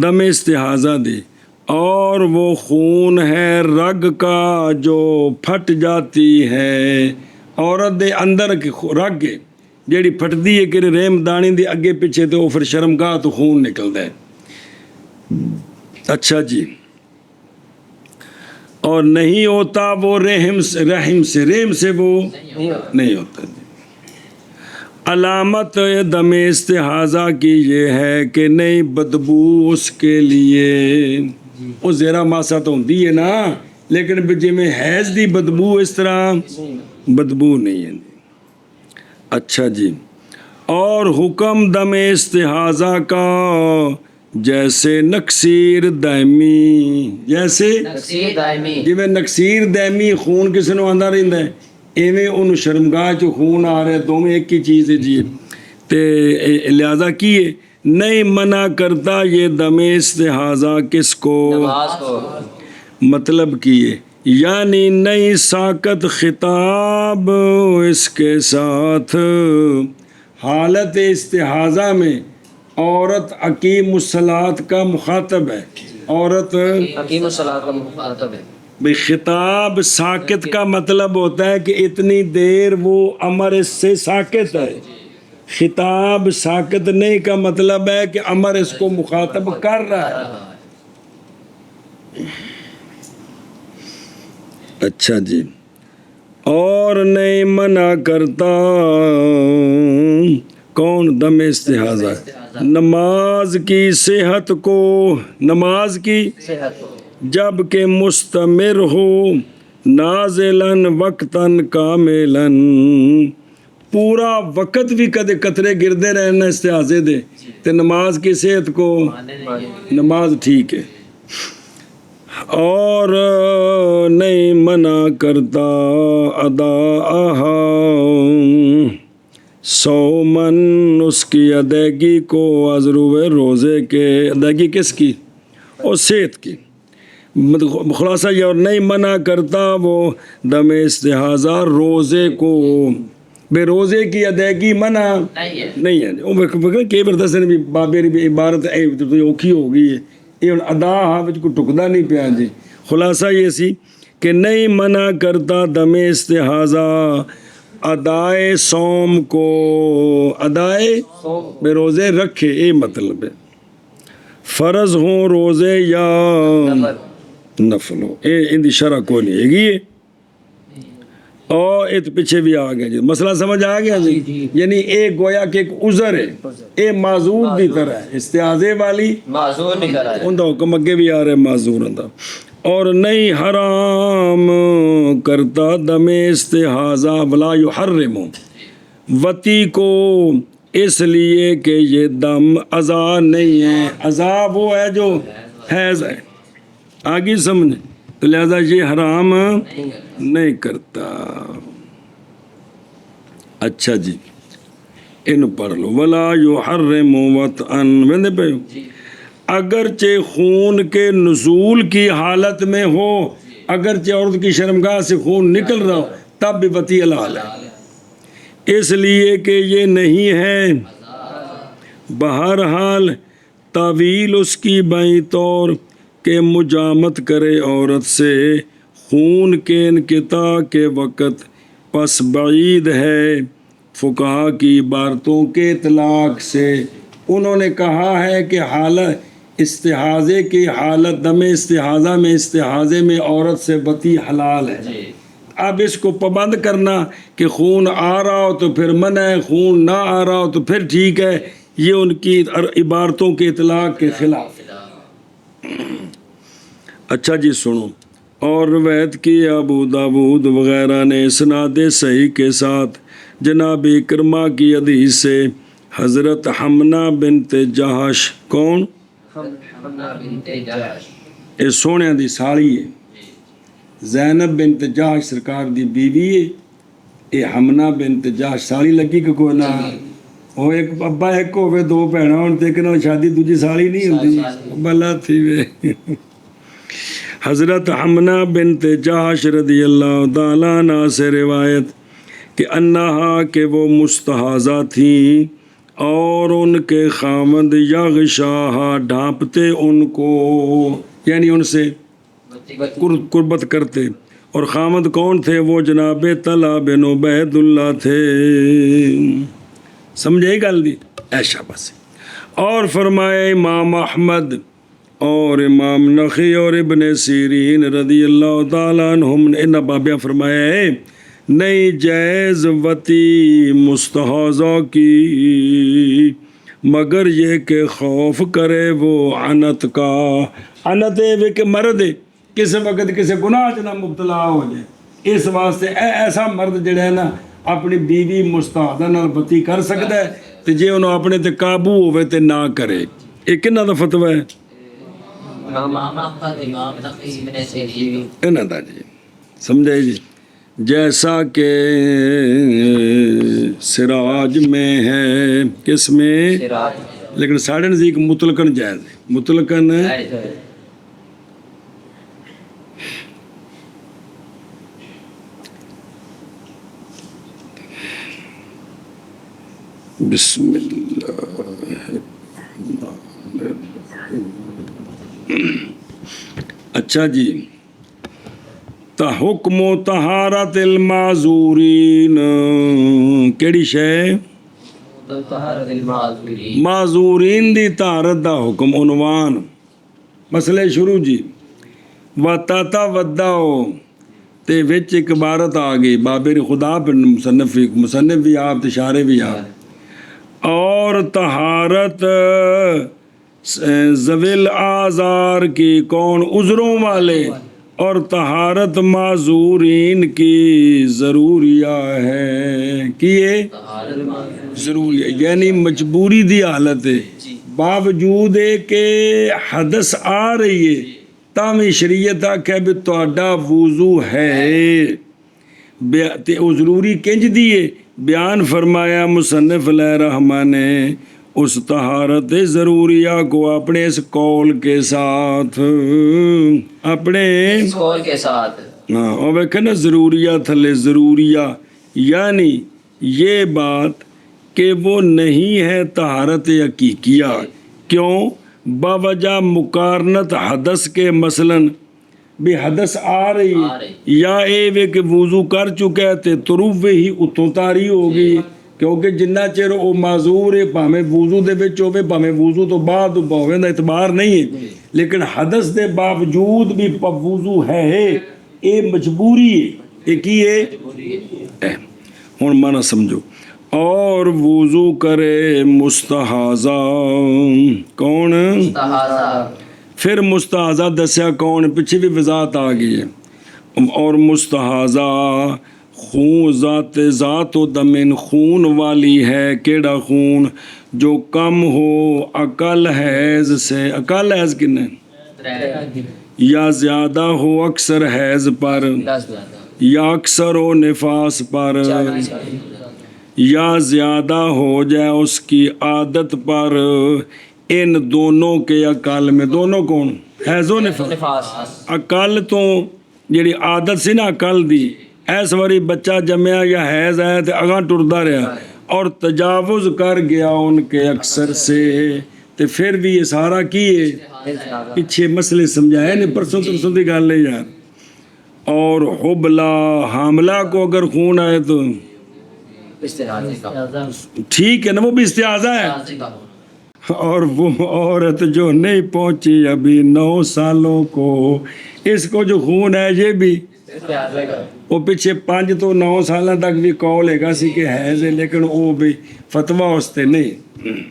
دم استحاضہ دی. اور وہ خون ہے رگ کا جو پھٹ جاتی ہے عورت دے اندر کی رگ ہے جیڑی پھٹدی ہے کہ رحم دانی دی اگے پیچھے تو پھر شرمگاہ تو خون نکلتا ہے. اچھا جی اور نہیں ہوتا وہ رحم سے وہ نہیں ہوتا جی. علامت دم استحاضہ کی یہ ہے کہ نہیں بدبو اس کے لیے وہ زیرہ ماسا تو ہوتی ہے نا لیکن جی میں حیض دی بدبو اس طرح بدبو نہیں ہے. اچھا جی اور حکم دم استحاضہ کا جیسے نکسیر دائمی جیسے جی میں نکسیر دائمی خون کسی نے آندہ رہتا ہے ایویں ان شرمگاہ جو خون آ رہا ہے دونوں ایک ہی چیز ہے جی. تے لہذا کیے نہیں منع کرتا یہ دم استحاضہ کس کو مطلب کیے یعنی نئی ساکت خطاب اس کے ساتھ حالت استحاضہ میں عورت اقیم الصلاۃ کا مخاطب ہے. عورت حکیم الصلاۃ کا مخاطب ہے. بھئی خطاب ساکت کا مطلب ہوتا ہے کہ اتنی دیر وہ امر اس سے ساکت ہے. خطاب ساکت نہیں کا مطلب ہے کہ امر اس کو مخاطب کر رہا ہے. اچھا جی اور نہیں منع کرتا کون دم استحاضہ نماز کی صحت کو نماز کی جب کہ مستمر ہو نازلاً وقتاً کاملاً پورا وقت بھی کدے قطرے گردے رہنا استحاضے دے تے نماز کی صحت کو نماز ٹھیک ہے. اور نہیں منع کرتا اداءہا سومن اس کی ادائیگی کو ازروے روزے کے ادائیگی کس کی اور صحت کی. خلاصہ یہ اور نہیں منع کرتا وہ دم استحاضہ روزے کو بے روزے کی ادائیگی منع نہیں ہے. وہ کئی بار دسنے بھی بابے بھی عبارت اوکھی ہو گئی ہے یہ ادا وچ کو ٹکدا نہیں پیا جی. خلاصہ یہ سی کہ نہیں منع کرتا دم استحاضہ ادائے سوم کو ادائے بے روزے رکھے یہ مطلب ہے. فرض ہوں روزے یا نفل ہو ان دی شرح کو نہیں ہے گی. اور یہ پیچھے بھی آ گیا جی مسئلہ سمجھ آ گیا جی. یعنی ایک گویا کہ ایک عذر ہے اے معذور دی طرح ہے استعاذے والی معذور نہیں کرا ہے ان دا حکم اگے بھی آ رہا ہے معذور دا. اور نہیں حرام کرتا دم استحاضہ ولا یحرم وتی کو اس لیے کہ یہ دم عذا نہیں ہے. عذاب وہ ہے جو حیض ہے آگے سمجھیں تو لہذا یہ حرام نہیں کرتا. اچھا جی ان پڑھ لو ولا یحرم وطئن ویندے پہ اگرچہ خون کے نزول کی حالت میں ہو اگرچہ عورت کی شرمگاہ سے خون نکل رہا ہو تب بھی وطی حلال ہے اس لیے کہ یہ نہیں ہے. بہرحال طویل اس کی بائیں طور کہ مجامت کرے عورت سے خون کے انقطاع کے وقت پس بعید ہے فقہا کی عبارتوں کے اطلاق سے. انہوں نے کہا ہے کہ حالت استحاضے کی حالت دم استحاضہ میں استحاضے میں عورت سے وطی حلال ہے. اب اس کو پابند کرنا کہ خون آ رہا ہو تو پھر منع ہے خون نہ آ رہا ہو تو پھر ٹھیک ہے یہ ان کی عبارتوں کے اطلاق کے خلاف ہے. اچھا جی سنو اور روایت کی ابو داود وغیرہ نے اسناد صحیح کے ساتھ جناب اکرمہ کی حدیث سے حضرت حمنہ بنت جہش کون حمنا بنت جہش یہ سونے دی سالی ہے زینب بنت جہش سرکار دی بیوی ہے یہ حمنہ بنت جہش سالی لگی کہ کوئی نہ وہ ایک ابا ایک ہوئے دو بہناں ہون تے کہ نہ شادی دوجی سالی نہیں ہوندی بلا تھی وے حضرت حمنہ بنت جہش رضی اللہ تعالیٰ عنہ سے روایت کہ انہا کہ وہ مستحاضہ تھیں اور ان کے خامد یغشاہا ڈھانپتے ان کو یعنی ان سے قربت کرتے اور خامد کون تھے وہ جناب طلحہ بن عبید اللہ تھے سمجھے گل دی ایشا بس اور فرمائے امام احمد اور امام نخی اور ابن سیرین رضی اللہ تعالیٰ عنہم نے ان بابیاں فرمایا ہے نہیں جائز وتی مستحاضہ کی مگر یہ کہ خوف کرے وہ عنت کا عنت ہے کہ مرد کسی وقت کسی گناہ چ نہ مبتلا ہو جائے اس واسطے ایسا مرد جڑا ہے نا اپنی بیوی مستحاضہ نال وتی کر سکتا ہے تے جے انہوں اپنے تے قابو ہوئے تے نہ کرے یہ کنہ دا فتوی ہے امام احمد امام نقی ابن سیرین انہاں دا جی سمجھے جی جیسا کہ سراج میں ہے کس میں سراج لیکن ساڑھے نزدیک مطلقاً جائز ہے مطلقاً بسم اللہ اچھا جی حکم و طہارت المعذورین کیڑی شے طہارت المعذورین معذورین دی طہارت دا حکم عنوان مسئلے شروع جی وَتَتَوَدَّعُ تے وچ ایک عبارت آ گئی بابر خدا پر مصنف بھی آپ تے شارح بھی آپ اور طہارت ذویل آزار کی کون عذروں والے اور طہارت معذورین کی ضروریہ ہے کہ یہ ضروری ہے یعنی مجبوری دی حالت ہے باوجود کہ حدث آ رہی ہے تامی شریعت آکھے بھی تہاڈا وضو ہے تے او ضروری کنج دیئے بیان فرمایا مصنف علیہ رحمٰن نے اس طہارت ضروریہ کو اپنے اس قول کے ساتھ اپنے اس قول کے ساتھ ہاں اور ویکھے نا ضروریہ تھلے ضروریہ یعنی یہ بات کہ وہ نہیں ہے طہارت حقیقیہ کیوں باوجہ مقارنت حدث کے مثلاً بھی حدث آ رہی یا اے وے کہ وضو کر چکے تے ترووے ہی اتوں تاری ہوگی کیونکہ جنہ چر او معذور ہے پاویں وضو دے وچ ہوے پاویں وضو تو بعد ہوے دا اعتبار نہیں ہے لیکن حدث دے باوجود بھی وضو ہے اے مجبوری ہے اے کی ہے ہن مانا سمجھو اور وضو کرے مستحاضہ کون طہارہ پھر مستحاضہ دسیا کون پیچھے بھی وضاحت آ گئی ہے اور مستحاضہ خون ذات و دمن خون والی ہے کیڑا خون جو کم ہو اقل حیض سے اقل حیض کنے یا زیادہ ہو اکثر حیض پر یا اکثر ہو نفاس پر یا زیادہ ہو جائے اس کی عادت پر ان دونوں کے اقل میں دونوں کون حیض و نفاس اقل تو جیڑی عادت سی نا اقل دی ایس واری بچہ جمعہ یا حیض آیا تے اگاں ٹردا رہا اور تجاوز کر گیا ان کے اکثر سے تے پھر بھی یہ سارا کیے پیچھے مسئلے سمجھائے نہیں پرسوں دی گل ہے یار اور حبلہ حاملہ کو اگر خون آئے تو ٹھیک ہے نا وہ بھی استعاذہ ہے اور وہ عورت جو نہیں پہنچی ابھی 9 سالوں کو اس کو جو خون ہے یہ بھی وہ پیچھے 5 تو 9 سالوں تک بھی قول ہے گا سی کہ حیض ہے لیکن وہ بھی فتویٰ اس تے نہیں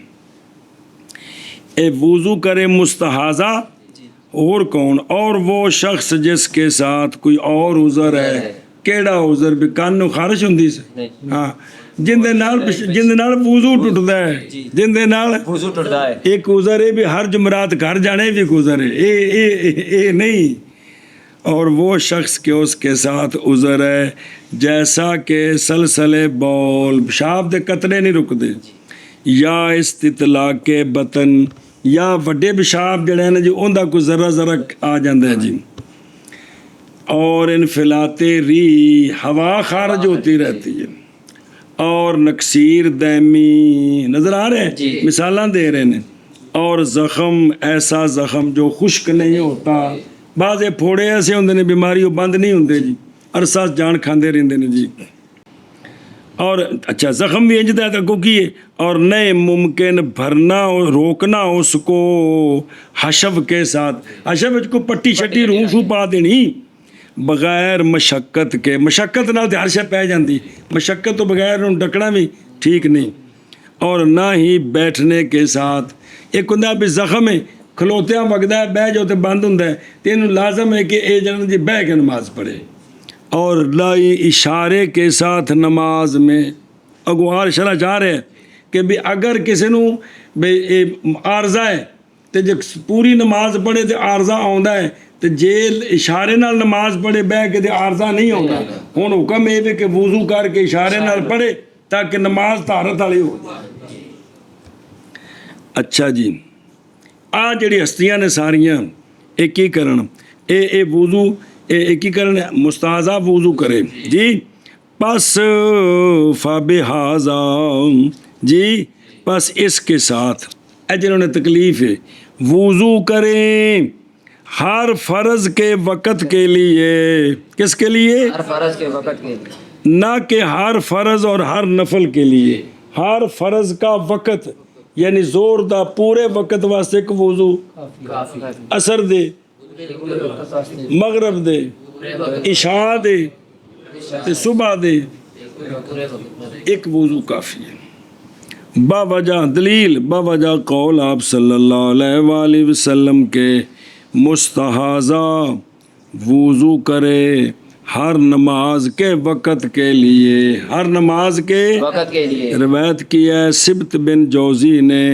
اے وضو کرے مستحاضہ اور کون؟ اور وہ شخص جس کے ساتھ کوئی اور عذر ہے. ਕਿਹੜਾ ਉਜ਼ਰ ਵੀ ਕੰਨ ਨੂੰ ਖਾਰਸ਼ ਹੁੰਦੀ ਸੀ? ਹਾਂ, ਜਿੰਦੇ ਨਾਲ ਵੁਜ਼ੂ ਟੁੱਟਦਾ ਹੈ, ਜਿੰਦੇ ਨਾਲ وضو ٹوٹتا ہے. ایک عذر ہے بھی ہر جمعرات گھر جانے بھی عذر ہے اے نہیں. اور وہ شخص کے اس کے ساتھ عذر ہے جیسا کہ سلسلے بول پیشاب دے قطرے نہیں رکتے, یا استطلاق کے بطن, یا وڈے پیشاب جڑے ہیں جی ان کا کوئی ذرا ذرا آ جاتا ہے جی. اور انفلات ری ہوا خارج ہوتی رہتی ہے. اور نکسیر دیمی نظر آ رہے ہیں, مثالاں دے رہے ہیں. اور زخم, ایسا زخم جو خشک نہیں ہوتا. بعض پھوڑے ایسے ہوندے نے بیماری وہ بند نہیں ہوندے جی, عرصہ جان کھاندے رہندے نے جی. اور اچھا زخم بھی انجدا تک کو کیے. اور نئے ممکن بھرنا اور روکنا اس کو حشو کے ساتھ. حشو کو پٹی شٹی روح شو پا دینی بغیر مشقت کے. مشقت نال تے ہر شے پہ جاندی, مشقت تو بغیر ان ڈکنا بھی ٹھیک نہیں. اور نہ ہی بیٹھنے کے ساتھ. ایک ہوندا بھی زخم ہے کھلوتیاں وگدا ہے, بہ جو تے بند ہوندا ہے, تے اینوں لازم ہے کہ اے جن جی بہ کے نماز پڑھے. اور لائی اشارے کے ساتھ نماز میں اگوار شرح چاہ رہے ہیں کہ بھی اگر کسی نو بے عارضہ ہے تے جب پوری نماز پڑھے تے عارضہ آوندا ہے تے جے اشارے نال نماز پڑھے بہ کے تے عارضہ نہیں آوندا. ہن حکم اے کہ وضو کر کے اشارے نال پڑھے تاکہ نماز طہارت والی ہو. اچھا جی, آ جڑی ہستیاں نے ساریاں اے کی کرن, اے وضو اے کی کرن مستحضہ وضو کرے جی. پس فبہذا جی, پس اس کے ساتھ اے جنہوں نے تکلیف ہے وضو کریں ہر فرض کے وقت کے لیے. کس کے لیے؟ ہر فرض کے وقت کے لیے, نہ کہ ہر فرض اور ہر نفل کے لیے. ہر فرض کا وقت یعنی زور دا پورے وقت واسطے ایک وضو, اثر دے, مغرب دے, عشاء دے تے صبح دے, ایک وضو کافی ہے. باوجہ دلیل, باوجہ قول آپ صلی اللہ علیہ وآلہ وسلم کے مستحاضہ وضو کرے ہر نماز کے وقت کے لیے. ہر نماز کے وقت کے لیے روایت کی ہے سبت بن جوزی نے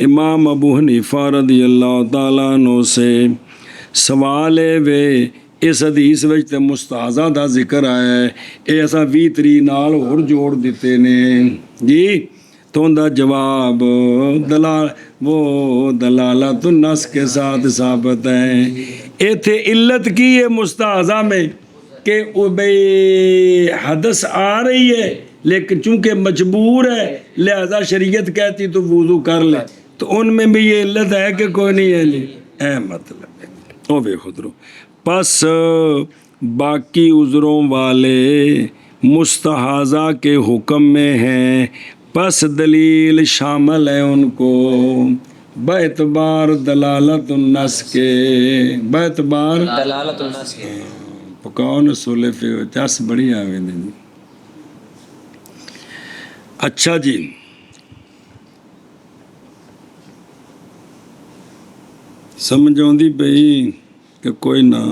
امام ابو حنیفہ رضی اللہ تعالیٰ عنہ سے. سوال ہے وے اس حدیث وچ تے مستحاضہ دا ذکر آیا ہے, اے اساں 20 تری نال ہور جوڑ دیتے نے جی. تو ان دا جواب وہ دلالت النص کے ساتھ ثابت ہے. ایتھے علت کی ہے مستحاضہ میں کہ بھئی حدث آ رہی ہے لیکن چونکہ مجبور ہے لہذا شریعت کہتی تو وضو کر لے. تو ان میں بھی یہ علت ہے کہ کوئی نہیں ہے لی اے مطلب ہے او بے خود رو. پس باقی عذروں والے مستحاضہ کے حکم میں ہیں, پس دلیل شامل ہے ان کو باعتبار دلالت النص کے. باعتبار دلالت النص کے پکاؤ سولے پہ چس بڑی آوے دیں. اچھا جی, سمجھ آؤندی پئی کہ کوئی نہ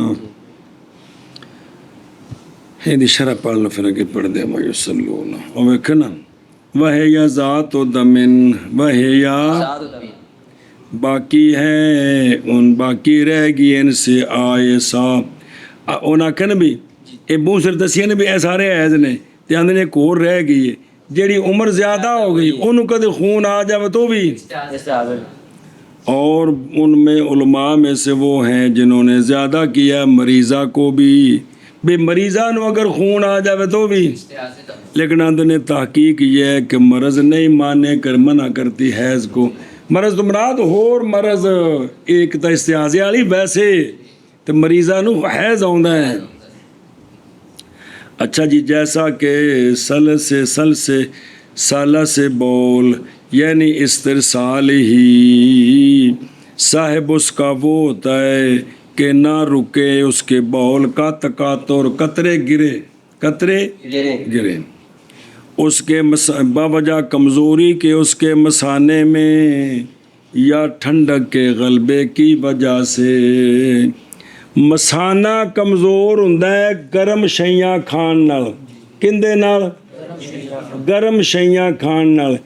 یہ شرح پڑھ لو پھر اگے پڑھ دے ما یصلون. او ویکھ نا وَهِيَ ذَاتُ دَمٍ وَهِيَ باقی ہے ان باقی رہ گئی ان سے آئے صاحب. انہاں آکھن بھی اے بہت سر دسیاں نے بھی اے سارے حیض نے تے آندے نے ایک اور رہ گئی ہے جیڑی عمر زیادہ ہو گئی انہوں کدے خون آ جاوے تو بھی. اور ان میں علماء میں سے وہ ہیں جنہوں نے زیادہ کیا مریضہ کو بھی بے مریضہ نو اگر خون آ جاوے تو بھی. لیکن اندر نے تحقیق یہ ہے کہ مرض نہیں مانے کر منع کرتی حیض کو. مرض تو مراد ہور مرض ایک تا استعاذے والی ویسے تو مریضہ نو حیض آوندا ہے. اچھا جی, جیسا کہ سالہ سے بول یعنی استرسال ہی صاحب اس کا وہ ہوتا ہے کہ نہ رکے اس کے بول کا تقاطر قطرے گرے اس کے باوجہ کمزوری کے اس کے مثانے میں یا ٹھنڈک کے غلبے کی وجہ سے۔ مسانہ کمزور ہوندا ہے گرم شیاں کھان نال، کندے نال؟ گرم شیاں کھان نال،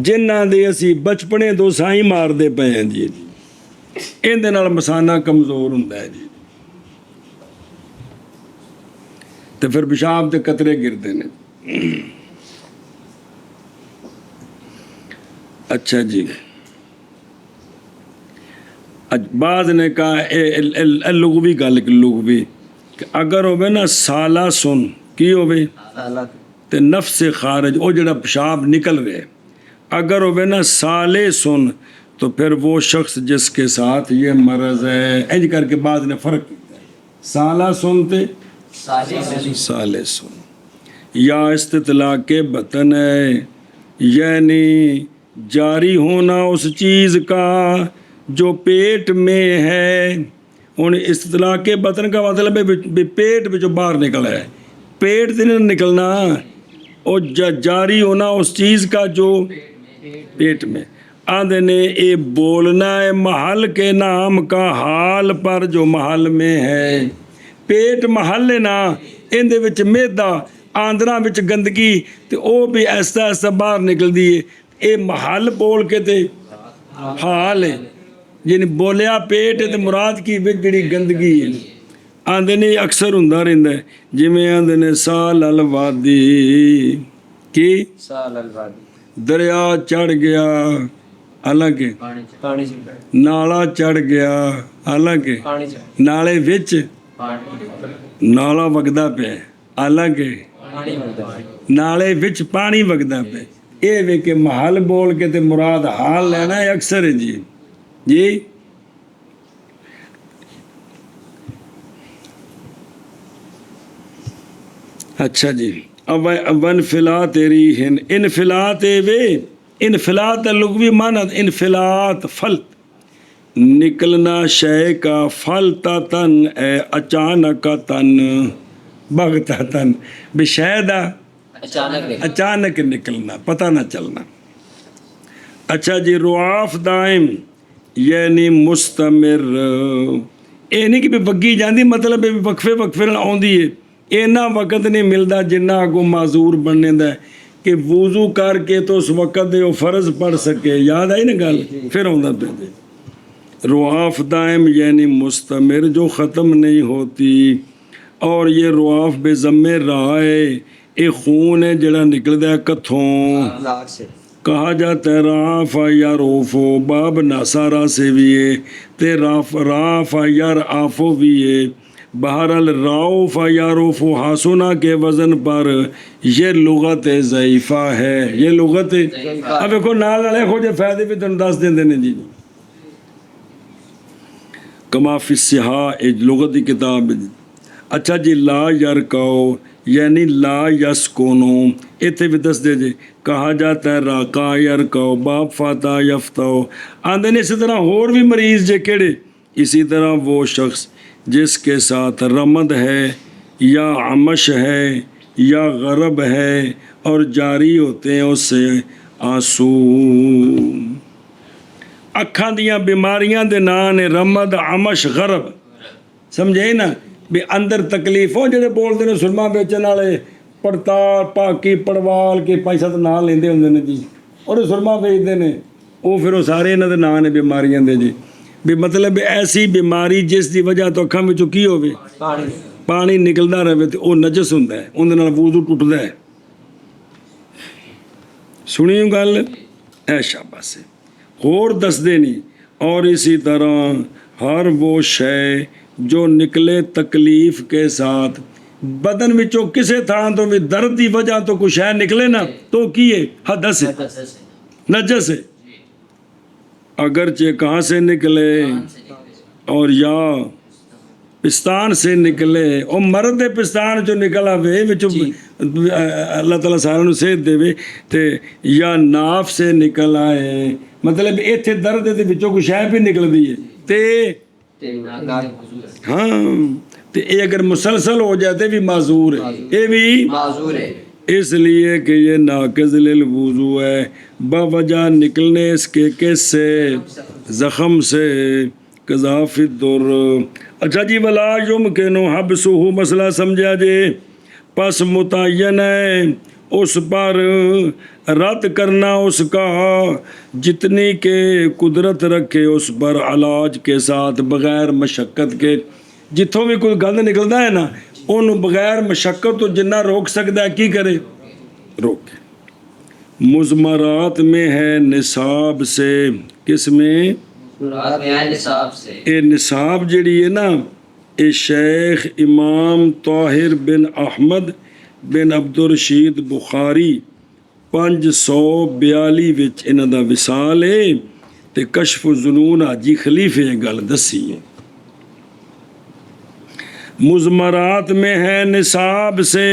جنہاں دے اسی بچپنے تو سائیں مار دے پے ہیں جی، اندے نال مسانہ کمزور ہوندا ہے جی، تے پھر پیشاب دے قطرے گردے نے۔ اچھا جی، بعض نے کہا لغوی گل لغوی کہ اگر ہوئے نا سالہ سن کی ہوئے تے نفس خارج او جڑا پیشاب نکل رہے، اگر ہوئے نا سالے سن تو پھر وہ شخص جس کے ساتھ یہ مرض ہے، انج کر کے بعض نے فرق کیا ہے، سالہ سن تے سالے سن۔ یا استطلاع کے بطن ہے، یعنی جاری ہونا اس چیز کا جو پیٹ میں ہے۔ ان استطلاع کے بطن کا مطلب ہے پیٹ میں جو باہر نکلا ہے، پیٹ سے نہیں نکلنا، اور جاری ہونا اس چیز کا جو پیٹ میں۔ آدھے نے اے بولنا ہے محل کے نام کا حال پر جو محل میں ہے، پیٹ محل ہے نا، اندے وچ میدا آندراں وچ گندگی تے او بھی ایسا ایسا باہر نکل دی ہے، اے محل بول کے تے حال ہے، یعنی بولیا پیٹ ہے تے مراد کی وچ جڑی گندگی ہے۔ آندے نے اکثر ہوندا رہندا ہے، جویں آندے نے سال الوادی کی دریا چڑھ گیا حالانکہ نالا چڑھ گیا، حالانکہ نالے وچ نالا وگدا پیا حالانکہ نالے وچ پانی وگدا پیا، اے وے کہ محل بول کے تے مراد حال لینا ہے اکثر ہے جی جی۔ اچھا جی، اب انفلات ریحن، انفلات وے، انفلات لغوی معنی انفلات فلت، نکلنا شے کا فلتا تن اے اچانک تن، بغتا تن، بشیدہ اچانک نکلنا، پتہ نہ چلنا۔ اچھا جی، رعاف دائم یعنی مستمر، اے نہیں کہ وگی جاندی، مطلب وقفے وقفے نال آوندی ہے، اینا وقت نہیں ملتا جنہ کو معذور بننے دا ہے کہ وضو کر کے تو اس وقت دے وہ فرض پڑھ سکے، یاد آئی نا گل، پھر آندا پہ دے۔ رعاف دائم یعنی مستمر جو ختم نہیں ہوتی، اور یہ رعاف بے ضمے راہ ہے، یہ خون ہے جڑا نکلدا ہے کتھوں، کہا جاتا ہے رافا یا روفو، باب ناسارا سے بھی ہے تے رافا یا رافو بھی ہے، بہرحال راؤفا یا روفو حاسنا کے وزن پر یہ لغت ضعیفہ ہے، یہ لغت اب دیکھو نال والے ہو جے فائدے بھی تم دس دیندے نے جی۔ کما فی الصحاح لغت کی کتاب۔ اچھا جی، لا یرکو یعنی لا یسکونو، ایتھے بھی دس دے جی، کہا جاتا ہے راکا یرکو، باب فاتا یفتو، آندے نے اسی طرح اور بھی مریض جے کیڑے، اسی طرح وہ شخص جس کے ساتھ رمد ہے یا عمش ہے یا غرب ہے اور جاری ہوتے ہیں اس سے آنسو۔ اکھاں دیاں بیماریاں دے نام نے رمد، عمش، غرب، سمجھے نا بھی اندر تکلیف ہو جڑے بولتے ہیں سرما بیچن والے پڑتال پاکی پڑوال کے پیسہ تو نام لیندے ہوندے نے جی، اور سرما بیچتے ہیں وہ پھر وہ سارے انہاں دے نام نے بیماریاں دے جی، بھی مطلب ایسی بیماری جس دی وجہ تو اکھاں وچوں کی ہوے پانی نکلدا رہے تے وہ نجس ہوندا ہے، اون دے نال وضو ٹوٹدا ہے۔ سنیو گل، اے شاباش ہے، اور دس دے نہیں، اور اسی طرح ہر وہ شے جو نکلے تکلیف کے ساتھ، بدن وچوں کسے تھان تو بھی درد دی وجہ تو کوئی شے نکلے نا تو کی ہے حدث ہے، نجس ہے، اگرچہ کہاں سے نکلے، اور یا پستان سے نکلے، اور مرد دے پستان جو نکلا وے وچوں اللہ تعالیٰ سارے نوں صحت دے وے، تے یا ناف سے نکل آئے، مطلب ایتھے درد دے وچوں کوئی شے بھی نکل دی ہے تے ہاں، تے اے اگر مسلسل ہو جاتے بھی معذور ہے، اے بھی معذور ہے، اس لیے کہ یہ ناقض للوضو ہے، بوجہ نکلنے اس کے کس سے، زخم سے قذاف الدر۔ اچھا جی، ولا یمکن حبسہ، مسئلہ سمجھا جی، پس متعین ہے اس پر رد کرنا اس کا جتنی کہ قدرت رکھے اس پر علاج کے ساتھ، بغیر مشقت کے۔ جتوں بھی کوئی گند نکلتا ہے نا، انہوں بغیر مشقت تو جنہ روک سکتا ہے کی کرے، روکے۔ مضمرات میں ہے نصاب سے، کس میں؟ نصاب سے۔ اے نصاب جڑی ہے نا، اے شیخ امام طاہر بن احمد بن عبدالرشید بخاری 542 وچ انہاں دا وصال ہے تے کشف الظنون حاجی خلیفے یہ گل دسی ہے۔ مضمرات میں ہے نصاب سے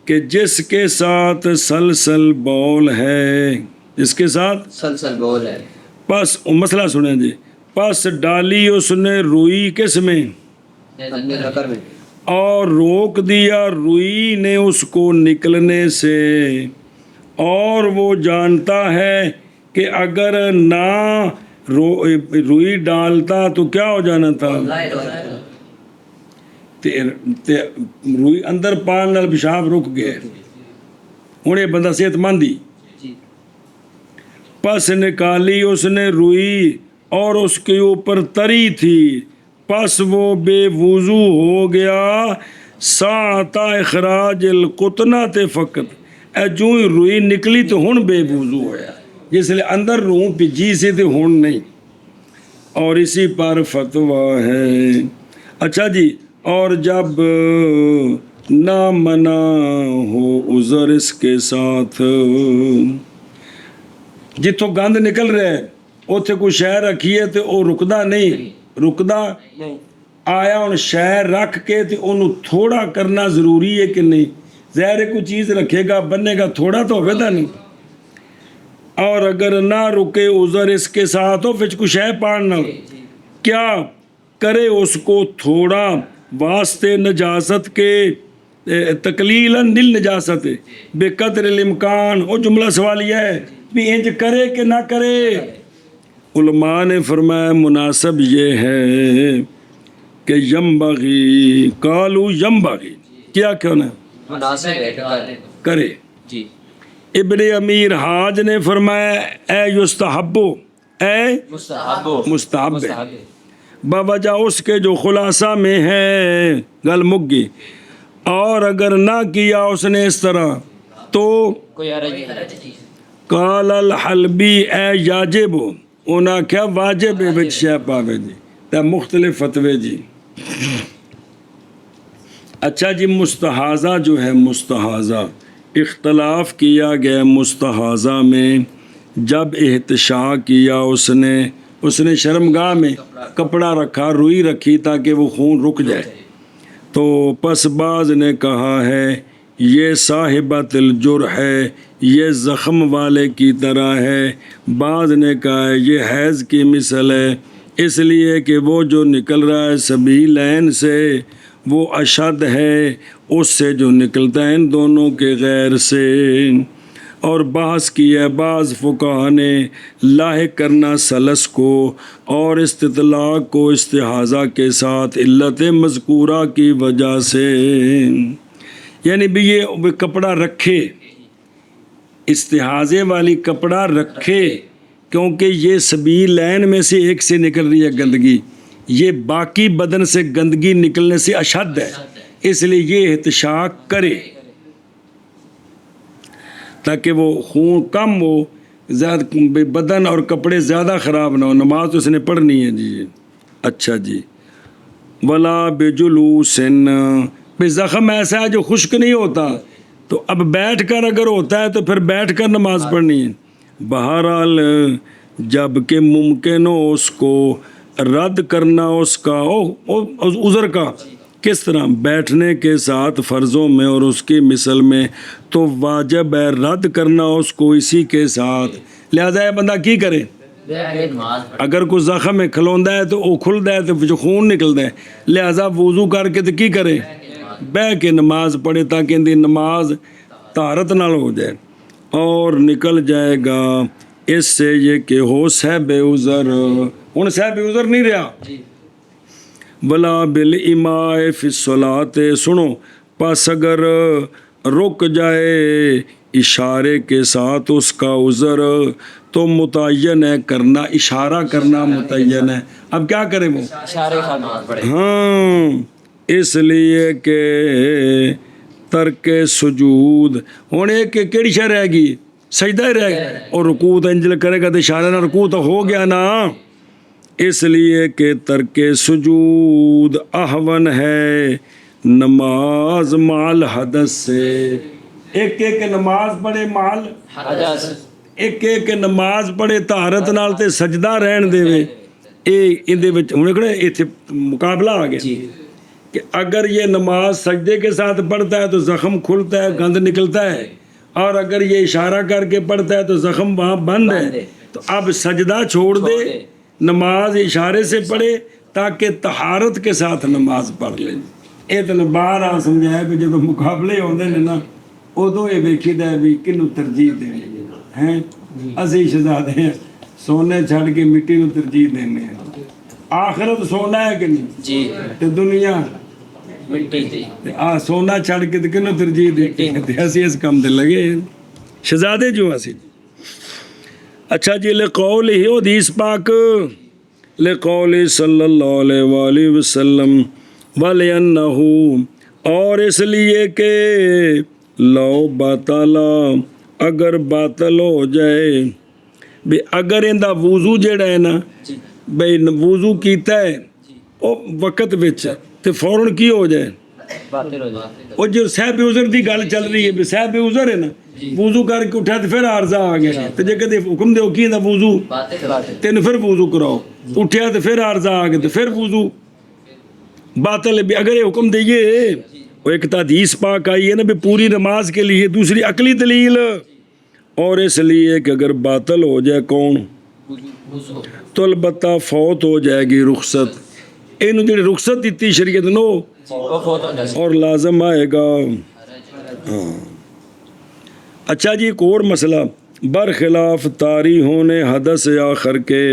کہ جس کے ساتھ سلسل بول ہے، جس کے ساتھ سلسل بول ہے، پس مسئلہ سنیں جی، پس ڈالی اس نے روئی کس میں؟ اپنے رکر میں، اور روک دیا روئی نے اس کو نکلنے سے، اور وہ جانتا ہے کہ اگر نہ روئی ڈالتا تو کیا ہو جانا تھا، روئی اندر پان نال پیشاب رک گئے، ہوں یہ بندہ صحت مند ہی۔ پس نکالی اس نے روئی اور اس کے اوپر تری تھی، پس وہ بے وضو ہو گیا، ساعت اخراج القطنہ تے فقط، اے جو ہی روئی نکلی تو ہن بے وضو ہویا، جس لئے اندر روح پجی سے تے ہن نہیں، اور اسی پر فتویٰ ہے۔ اچھا جی، اور جب نہ منع ہو عذر اس کے ساتھ، جتوں گند نکل رہا ہے اوتھے کوئی شے رکھی ہے تے او رکدا نہیں، رکدا آیا ہن شے رکھ کے تے انہوں تھوڑا کرنا ضروری ہے کہ نہیں؟ ظاہر ہے کوئی چیز رکھے گا بننے گا تھوڑا تو ہوگا نہیں، اور اگر نہ رکے عذر اس کے ساتھ ہو پھر کوئی شے پاڑنا، کیا کرے اس کو تھوڑا واسطے نجاست کے، تقلیلاً للنجاست بے قدر الامکان، وہ جملہ سوالیہ ہے بھی انج کرے کہ نہ کرے۔ علماء نے فرمایا مناسب یہ ہے کہ ینبغی، قالو ینبغی، کیا کہنا ہے؟ مناسب ہے کرے۔ جی، ابن امیر حاج نے فرمایا اے یستحبو، اے مستحب ہے، بوجہ اس کے جو خلاصہ میں ہے گل مک گئی، اور اگر نہ کیا اس نے اس طرح تو کوئی حرج نہیں۔ قال الحلبی اے یاجب، انہاں کیا واجب ہے بچ شے پاوے جی، تے مختلف فتوے جی۔ اچھا جی، مستحاضہ جو ہے، مستحاضہ اختلاف کیا گیا مستحاضہ میں، جب احتشاء کیا اس نے شرمگاہ میں کپڑا رکھا، روئی رکھی تاکہ وہ خون رک جائے، تو پس بعض نے کہا ہے یہ صاحبۃ الجرح ہے، یہ زخم والے کی طرح ہے، بعض نے کہا ہے یہ حیض کی مثل ہے، اس لیے کہ وہ جو نکل رہا ہے سبیلین سے وہ اشد ہے اس سے جو نکلتا ہے ان دونوں کے غیر سے۔ اور بحث کی ہے بعض فقہا نے لاحق کرنا سلس کو اور استطلاق کو استحاضہ کے ساتھ علت مذکورہ کی وجہ سے، یعنی بھی یہ کپڑا رکھے، استحاضے والی کپڑا رکھے، کیونکہ یہ سبیلین میں سے ایک سے نکل رہی ہے گندگی، یہ باقی بدن سے گندگی نکلنے سے اشد ہے، اس لیے یہ احتشاق کرے تاکہ وہ خون کم ہو، زیادہ بدن اور کپڑے زیادہ خراب نہ ہو، نماز تو اس نے پڑھنی ہے جی۔ اچھا جی، ولا بجلوس، بے زخم ایسا ہے جو خشک نہیں ہوتا، تو اب بیٹھ کر اگر ہوتا ہے تو پھر بیٹھ کر نماز پڑھنی ہے۔ بہرحال جب کہ ممکن ہو اس کو رد کرنا اس کا عذر کا، کس طرح؟ بیٹھنے کے ساتھ فرضوں میں اور اس کی مثل میں، تو واجب ہے رد کرنا اس کو اسی کے ساتھ، لہذا یہ بندہ کی کرے؟ اگر کوئی زخم ہے کھلوندا ہے تو وہ کھلدا ہے تو جو خون نکلدا ہے، لہذا وضو کر کے تو کی کرے؟ بہ کے نماز پڑھے تاکہ ان دی نماز طہارت نال ہو جائے، اور نکل جائے گا اس سے یہ کہ ہو صاحب عذر، ہن صاحب عذر نہیں رہا، ولا بالاماء فی الصلاۃ، سنو پس اگر رک جائے اشارے کے ساتھ اس کا عذر تو متعین ہے کرنا، اشارہ کرنا متعین ہے، اب کیا کرے وہ، اشارے کا نماز پڑھے. ہاں اس لیے کہ ترک سجود، ہوں ایک کیڑی شے رہ گئی، سجدہ ہی رہ گیا، اور رکوع تو انجل کرے گا تو اشارے نہ رکوع تو ہو گیا نا، اس لیے کہ ترک سجود احون ہے نماز مال حدث سے. ایک ایک نماز پڑھے مال حدث، ایک ایک نماز پڑھے طہارت نال تے سجدہ رہن دے اندے وچ ہن کہڑے ایتھے مقابلہ آ گیا کہ اگر یہ نماز سجدے کے ساتھ پڑھتا ہے تو زخم کھلتا ہے، گند نکلتا ہے، اور اگر یہ اشارہ کر کے پڑھتا ہے تو زخم وہاں بند ہے. تو اب سجدہ چھوڑ دے، نماز اشارے سے پڑھے تاکہ طہارت کے ساتھ نماز پڑھ لے. یہ تو باہر آ سمجھایا کہ جب مقابلے ہوتے ہیں نا ادو یہ ویکھیدا ہے بھی کنوں ترجیح دینی ہے. اسی شہزادے ہیں سونے چھڈ کے مٹی نو ترجیح دینے ہیں. آخرت سونا ہے کہ نہیں جی تے دنیا مٹی تھی. سونا چھڈ کے کنوں ترجیح دیتے ہیں، اسی اس کام تے لگے ہیں شہزادے جو اسی. اچھا جی لقول ہی حدیث پاک لقول صلی اللہ علیہ وآلہ وسلم وَلِأَنَّهُ، اور اس لیے کہ لو باطلا، اگر باطل ہو جائے بھی، اگر اندہ وضو جڑا ہے نا بھئی وضو کیتا ہے او وقت وچ تے فوراً کی ہو جائے، باطل ہو جاتے. وہ جو صاحب عذر دی گل چل رہی ہے بھی صاحب عذر ہے نا، وضو کر کے اٹھا تو پھر عارضہ آ گیا، تو جے کدے حکم دیو کی دا وضو تین پھر وضو کراؤ، اٹھیا تو پھر عارضہ آ گیا تو پھر وضو باطل ہے. اگر یہ حکم دئیے، وہ ایک تو حدیث پاک آئی ہے نا بھی پوری نماز کے لیے، دوسری عقلی دلیل، اور اس لیے کہ اگر باطل ہو جائے کون تو البتہ فوت ہو جائے گی رخصت، اینو جڑی رخصت دیتی شریعت نو اور لازم آئے گا. اچھا جی ایک اور مسئلہ برخلاف طاری ہونے حدث آخر کے،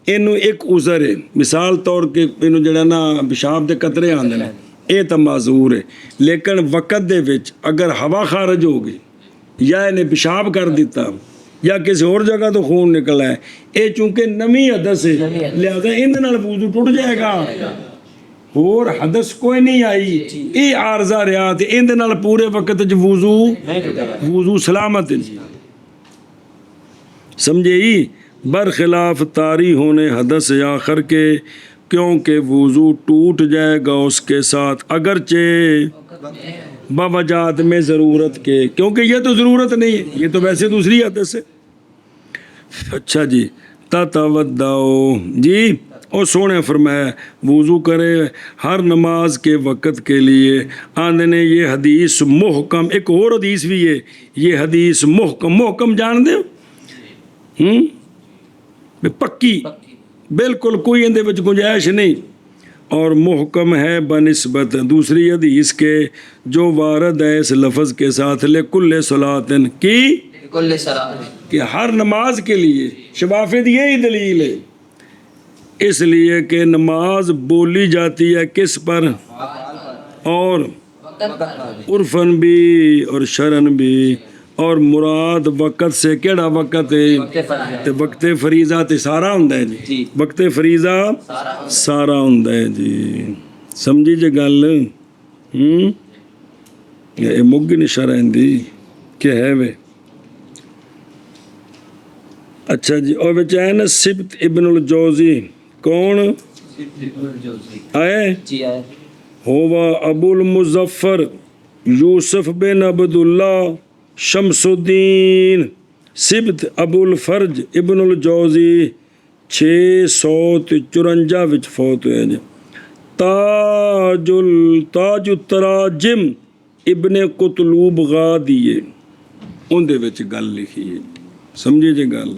اینو ایک عذر ہے، مثال طور کے اینو جڑا نا پیشاب دے قطرے آندے نے، اے تا معذور ہے، لیکن وقت دے وچ اگر ہوا خارج ہو گئی یا انہیں پیشاب کر دیتا یا کسی اور جگہ تو خون نکلا ہے، اے چونکہ نمی حدث ہے لہذا ان نال وضو ٹوٹ جائے گا، اور حدث کوئی نہیں آئی، اے عارضہ رہا تے ان نال پورے وقت وضو سلامت ہے. سمجھے ہی برخلاف طاری ہونے حدث آخر کے، کیونکہ وضو ٹوٹ جائے گا اس کے ساتھ اگرچہ باوجات میں ضرورت کے، کیونکہ یہ تو ضرورت نہیں ہے، یہ تو ویسے دوسری حدث ہے. اچھا جی تتودعو، جی اور سونے فرمایا وضو کرے ہر نماز کے وقت کے لیے. آندے نے یہ حدیث محکم، ایک اور حدیث بھی ہے، یہ حدیث محکم جان دے پکی، بالکل کوئی اندے وچ گنجائش نہیں، اور محکم ہے بنسبت دوسری حدیث کے جو وارد ہے اس لفظ کے ساتھ لکل صلاۃ کی، کہ ہر نماز کے لیے. شفافیت یہی دلیل ہے، اس لیے کہ نماز بولی جاتی ہے کس پر، اور عرفن بھی اور شرن بھی، اور مراد وقت سے کیڑا وقت ہے تے وقت فریضہ تے سارا ہوندا ہے جی، وقت فریضہ سارا ہوندا ہے جی. سمجھی جے گل یہ مگ نہیں شرندی کہ ہے وے. اچھا جی اور وچ ہے نا سبت ابن الجوزی، کون آئے ہوا ابو المظفر یوسف بن عبداللہ شمس الدین سبت ابو الفرج ابن الجوزی 654 وچ فوت ہوئے جی. تاج التراجم ابن قطلوب غادیے ان دے وچ گل لکھی ہے. سمجھے جی گل.